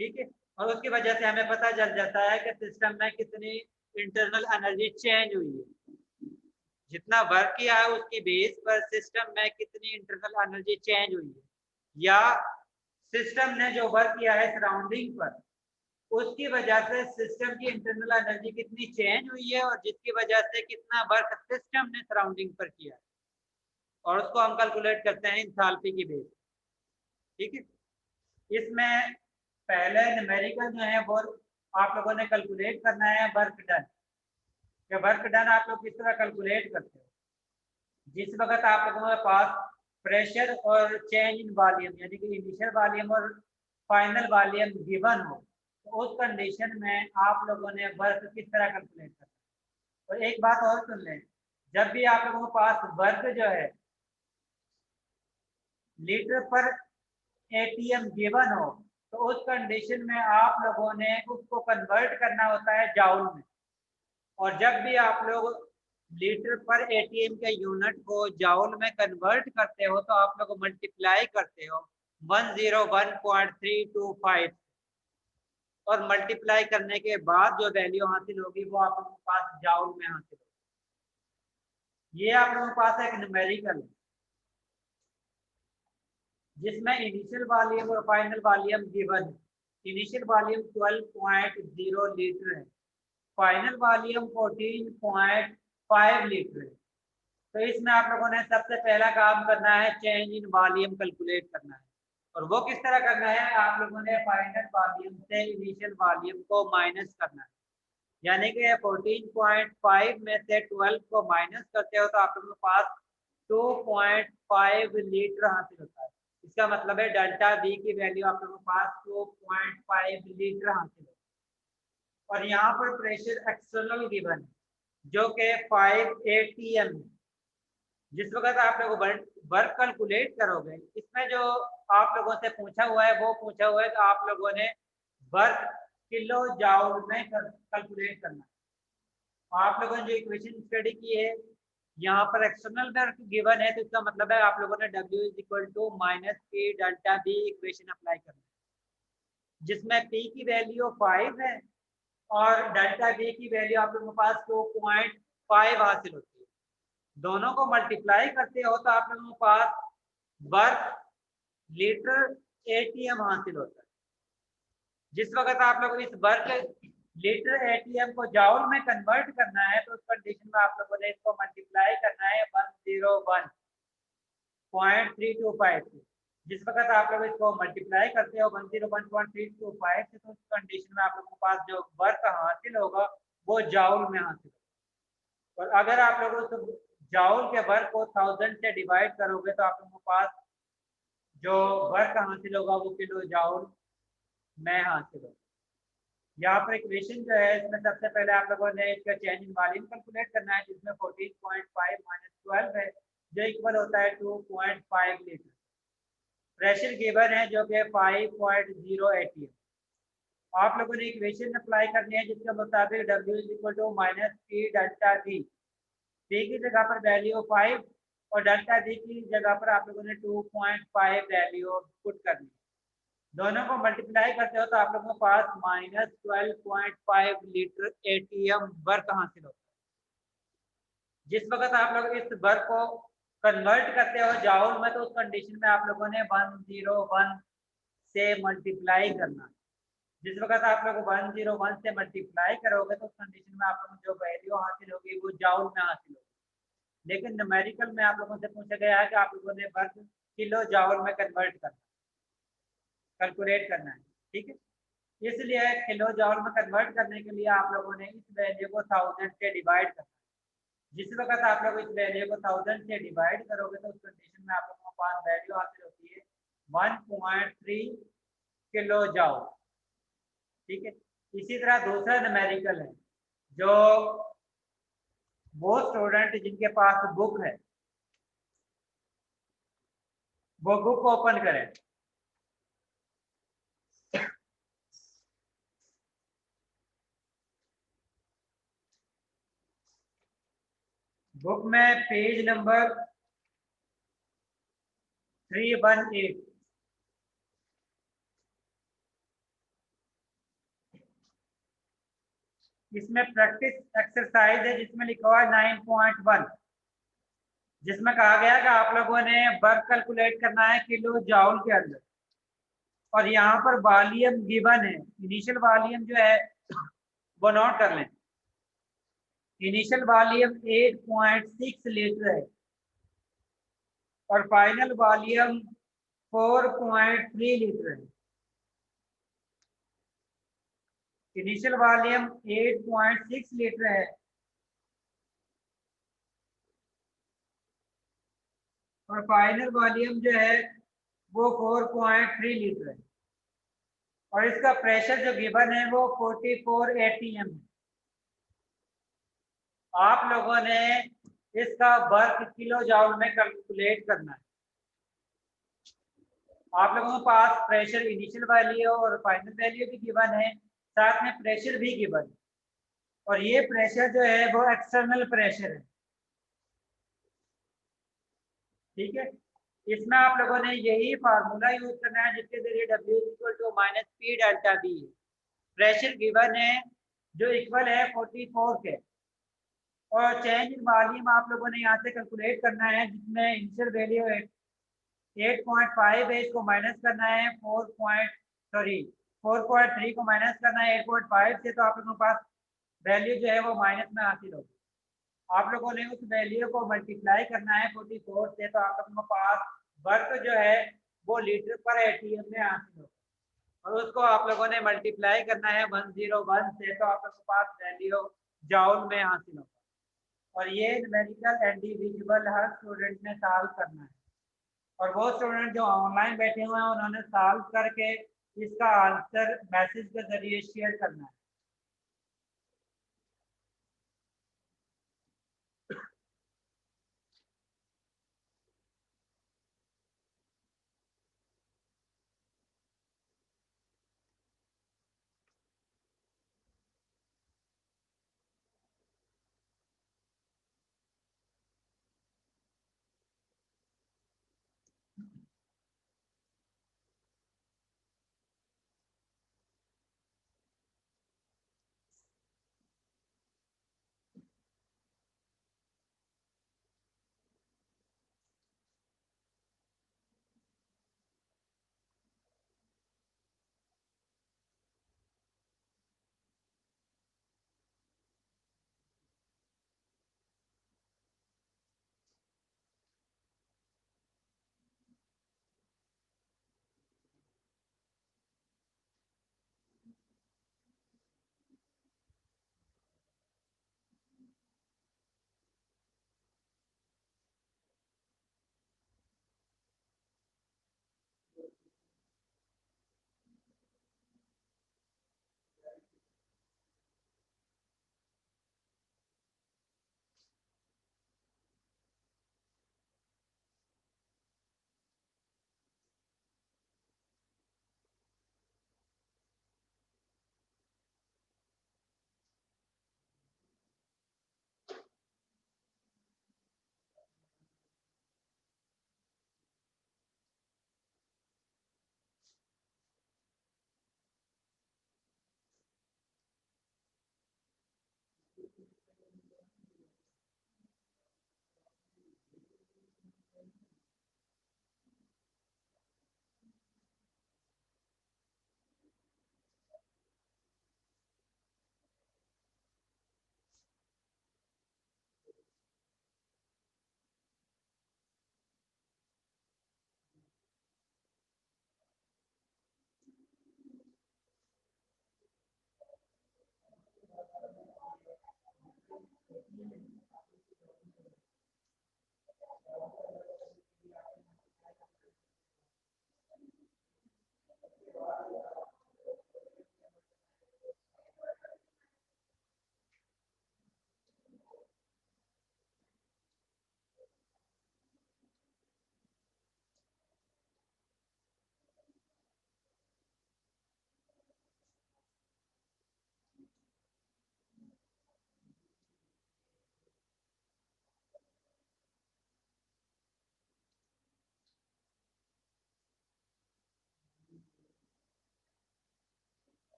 ठीक है, और उसकी वजह से हमें पता चल जाता है कि सिस्टम में कितनी इंटरनल एनर्जी चेंज हुई है, जितना वर्क किया है उसकी बेस पर सिस्टम में कितनी इंटरनल एनर्जी चेंज हुई है, या सिस्टम ने जो वर्क किया है सराउंडिंग पर उसकी वजह से सिस्टम की इंटरनल एनर्जी कितनी चेंज हुई है और जिसकी वजह से कितना वर्क सिस्टम ने सराउंडिंग पर किया है, और उसको हम कैलकुलेट करते हैं एंथैल्पी की बेस। ठीक है, इसमें पहले न्यूमेरिकल जो है वो आप लोगों ने कैलकुलेट करना है वर्क डन। कि वर्क डन आप लोग किस तरह कैलकुलेट करते हो, जिस वक्त आप लोगों के पास प्रेशर और चेंज इन वॉल्यूम यानी कि इनिशियल वॉल्यूम और फाइनल वॉल्यूम गिवन हो, तो उस कंडीशन में आप लोगों ने वर्क किस तरह कैलकुलेट करना है। और एक बात और सुन लें, जब भी आप लोगों के पास वर्क जो है लीटर पर एटीएम गिवन हो, तो उस कंडीशन में आप लोगों ने उसको कन्वर्ट करना होता है जाउल में, और जब भी आप लोग लीटर पर एटीएम के यूनिट को जाउल में कन्वर्ट करते हो तो आप लोग मल्टीप्लाई करते हो 101.325, और मल्टीप्लाई करने के बाद जो वैल्यू हासिल होगी वो आप लोगों के पास जाउल में हासिल होगी। ये आप लोगों के पास एक न्यूमेरिकल है जिसमें इनिशियल वॉल्यूम और फाइनल वॉल्यूम गिवन है। इनिशियल वॉल्यूम 12.0 लीटर है, फाइनल वॉल्यूम 14.5 लीटर है। तो इसमें आप लोगों ने सबसे पहला काम करना है चेंज इन वॉल्यूम कैलकुलेट करना है, और वो किस तरह करना है, आप लोगों ने फाइनल वॉल्यूम से इनिशियल वॉल्यूम को माइनस करना है, यानी कि 14.5 में से 12 को माइनस करते हो तो आप लोगों के पास 2.5 लीटर हासिल होता है। इसका मतलब है डेल्टा बी की वैल्यू आप लोगों के पास 2.5 लीटर हासिल है, और यहाँ पर प्रेशर एक्सटर्नल गिवन है जो कि 5 atm है। जिस वक्त आप लोग वर्क कैलकुलेट करोगे, इसमें जो आप लोगों से पूछा हुआ है वो पूछा हुआ है कि आप लोगों ने वर्क किलो जाउल में कैलकुलेट करना है, आप लोगों ने जो इक्वेशन स्टडी की है, यहाँ पर एक्सटर्नल वर्क गिवन है, तो इसका मतलब है आप लोगों ने W is equal to minus P delta B equation apply करना है, जिसमें P की वैल्यू 5 है और डेल्टा B की वैल्यू आप लोगों के पास 2.5 हासिल होती है। दोनों को मल्टीप्लाई करते हो तो आप लोगों के पास वर्क लीटर ATM हासिल होता है। जिस वक्त आप लोग इस वर्क लीटर ATM को जाउल में कन्वर्ट करना है, तो उस कंडीशन में आप लोगों ने इसको मल्टीप्लाई करना है 101.325 से। जिस वक्त आप लोग इसको मल्टीप्लाई करते हो 101.325 से, तो उस कंडीशन में आप लोगों के पास जो वर्क हासिल होगा वो जाउल में हासिल होगा। और अगर आप लोग उस जाउल के वर्क को 1000 से डिवाइड करोगे तो आप लोगों के पास जो वर्क हासिल होगा वो किलो जाउल में हासिल होगा। यहाँ पर इक्वेशन जो है इसमें सबसे पहले आप लोगों ने इसका चेंज इन वॉल्यूम कैलकुलेट करना है, जिसमें 14.5 माइनस 12 है जो इक्वल होता है 2.5 लीटर। प्रेशर गिवन है जो कि 5.0 ATM। आप लोगों ने इक्वेशन अप्लाई करनी है जिसके मुताबिक W is equal to minus P delta B। P की जगह पर वैल्यू 5 और डेल्टा D की जगह पर आप लोगों ने 2.5 वैल्यू पुट करनी है। दोनों को मल्टीप्लाई करते हो तो आप लोगों के पास माइनस 12.5 लीटर ATM वर्क हासिल होता है। जिस वक्त आप लोग इस वर्क को कन्वर्ट करते हो जाउल में, तो उस कंडीशन में आप लोगों ने 101 से मल्टीप्लाई करना है। जिस वक्त आप लोग 101 से मल्टीप्लाई करोगे तो उस कंडीशन में आप लोगों को जो वैल्यू हासिल होगी वो जाउल में हासिल होगी। लेकिन न्यूमेरिकल में आप लोगों से पूछा गया है कि आप लोगों ने वर्क किलो जाउल में कन्वर्ट करना, कैलकुलेट करना है, ठीक है। इसलिए किलो जाउल में कन्वर्ट करने के लिए आप लोगों ने इस वैल्यू को 1000 से डिवाइड करना है। जिस वक्त आप लोग इस वैल्यू को 1000 से डिवाइड करोगे तो उस कंडीशन में आप लोगों के पास वैल्यू हासिल होती है 1.3 किलो जाउल, ठीक है। इसी तरह दूसरा न्यूमेरिकल है, जो वो स्टूडेंट जिनके पास बुक है वो बुक ओपन करें। बुक में पेज नंबर 318, इसमें प्रैक्टिस एक्सरसाइज है जिसमें लिखा हुआ है 9.1, जिसमें कहा गया कि आप लोगों ने वर्क कैलकुलेट करना है किलो जाउल के अंदर। और यहाँ पर वॉल्यूम गिवन है, इनिशियल वॉल्यूम जो है वो नोट कर लें। इनिशियल वॉल्यूम 8.6 लीटर है और फाइनल वॉल्यूम 4.3 लीटर है। इनिशियल वॉल्यूम 8.6 लीटर है और फाइनल वॉल्यूम जो है वो 4.3 लीटर है और इसका प्रेशर जो गिवन है वो 44 ATM है। आप लोगों ने इसका वर्क किलो जाउल में कैलकुलेट करना है। आप लोगों के पास प्रेशर इनिशियल वैल्यू और फाइनल वैल्यू भी गिवन है, साथ में प्रेशर भी गिवन है और ये प्रेशर जो है वो एक्सटर्नल प्रेशर है, ठीक है। इसमें आप लोगों ने यही फार्मूला यूज करना है जिसके जरिए W equal to minus P delta B है। प्रेशर गिवन है जो इक्वल है 44 के और चेंज इन वॉल्यूम आप लोगों ने यहाँ से कैलकुलेट करना है, जिसमें इनिशियल वैल्यू 8.5 है, इसको माइनस करना है 4.3 को माइनस करना है 8.5 से, तो आप लोगों के पास वैल्यू जो है वो माइनस में हासिल होगी। आप लोगों ने उस वैल्यू को मल्टीप्लाई करना है 44 से, तो आप लोगों के पास वर्क जो है वो लीटर पर ATM में हासिल होगा और उसको आप लोगों ने मल्टीप्लाई करना है 101 से, तो आप लोगों के पास वैल्यू जाउल में हासिल होगा। और ये न्यूमेरिकल इंडिविजुअल हर स्टूडेंट ने सॉल्व करना है और वो स्टूडेंट जो ऑनलाइन बैठे हुए हैं उन्होंने सॉल्व करके इसका आंसर मैसेज के जरिए शेयर करना है।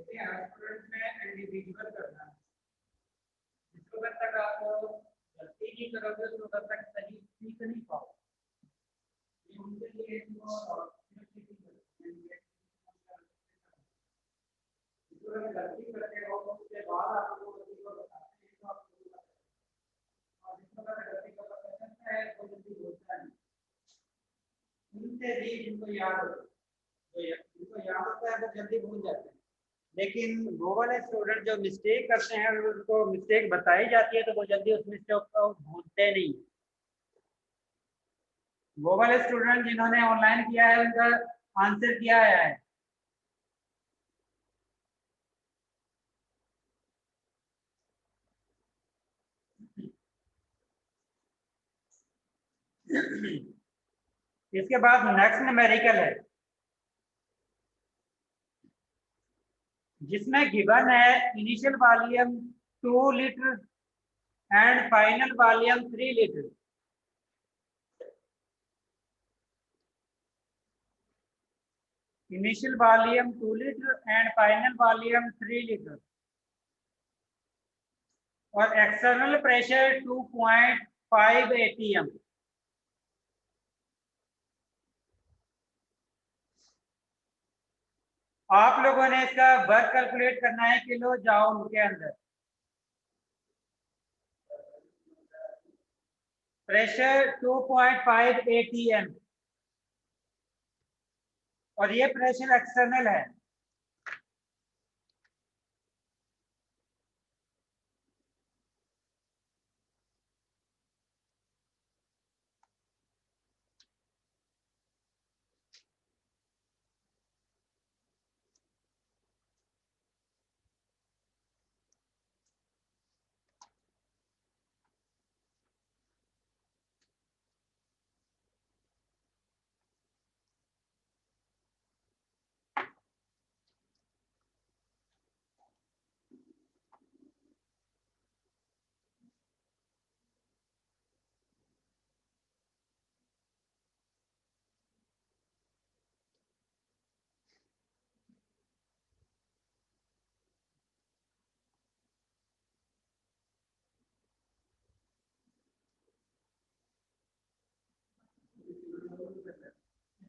स्टूडेंट में इंडिविजुअल करना है, जिस वक्त तक आप गलती नहीं करोगे उस वक्त तक सही सीख नहीं पाओगे। उनके लिए गलती करते हो उसके बाद आपको गलती को बताते हैं तो आपको और जिस वक्त गलती का पता चलता है वो जल्दी होता नहीं। उनसे भी जिनको याद होता है, जिनको याद होता है वो जल्दी भूल जाते हैं, लेकिन वो वाले स्टूडेंट जो मिस्टेक करते हैं उनको मिस्टेक बताई जाती है तो वो जल्दी उस मिस्टेक को भूलते नहीं। वो वाले स्टूडेंट जिन्होंने ऑनलाइन किया है उनका आंसर क्या आया है? इसके बाद नेक्स्ट न्यूमेरिकल है, जिसमें गिवन है initial volume 2 litre and final volume 3 litre. Initial volume 2 litre and final volume 3 litre और एक्सटर्नल प्रेशर 2.5 atm। आप लोगों ने इसका वर्क कैलकुलेट करना है किलो जूल के अंदर। प्रेशर 2.5 atm और ये प्रेशर एक्सटर्नल है।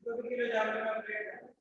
किलो जूल में कैलकुलेट है।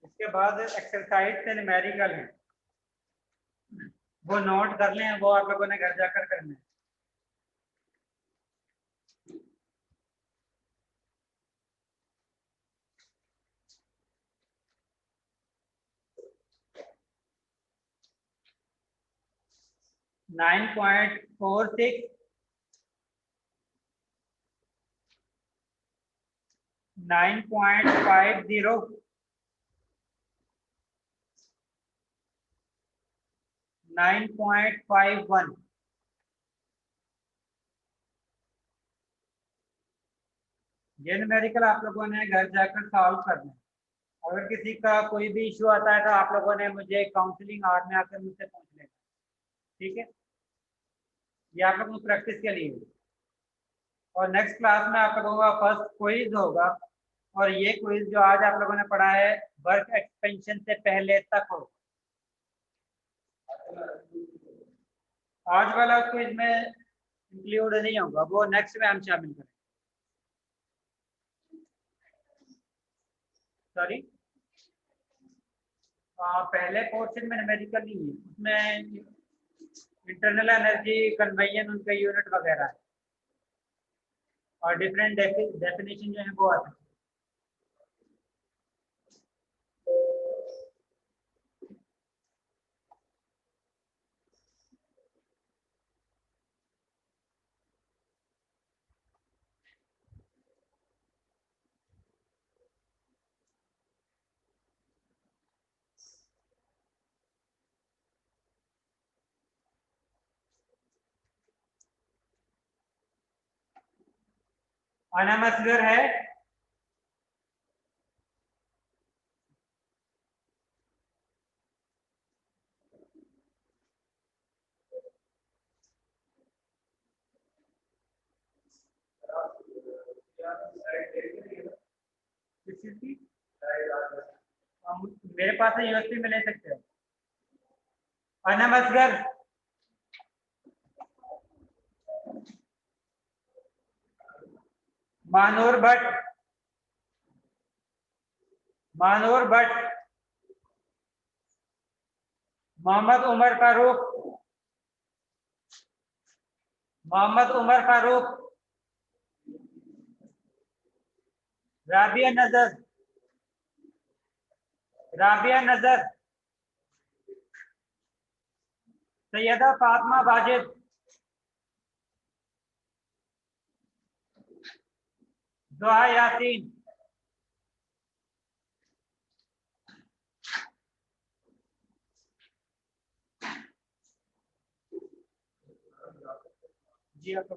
इसके बाद एक्सरसाइज से न्यूमेरिकल है, वो नोट कर लें, वो आप लोगों ने घर जाकर करना है। (9.46) 9.50 9.51 ये न्यूमेरिकल आप लोगों ने घर जाकर सॉल्व करना है। अगर किसी का कोई भी इशू आता है तो आप लोगों ने मुझे काउंसलिंग आवर में आकर मुझसे पूछ लेना, ठीक है? ये आप लोगों को प्रैक्टिस के लिए। और नेक्स्ट क्लास में आप लोगों का फर्स्ट क्विज होगा, और ये क्विज जो आज आप लोगों ने पढ़ा है वर्क एक्सपेंशन से पहले तक होगा। आज वाला क्विज में इंक्लूड नहीं होगा, वो नेक्स्ट में हम शामिल करेंगे। सॉरी, पहले पोर्शन में न्यूमेरिकल नहीं है, उसमें इंटरनल एनर्जी, कन्वेंशन, उनका यूनिट वगैरह है, और डिफरेंट डेफिनेशन जो है वो आते हैं। आना मसगर है, मेरे पास है, यूएसपी में ले सकते हो। आना मसगर, मानूर भट्ट, मानूर भट्ट, मोहम्मद उमर फारूक, मोहम्मद उमर फारूक, राबिया नजर, राबिया नजर, सैयदा फातिमा वाजिद, दुआ यासीन, जी आपको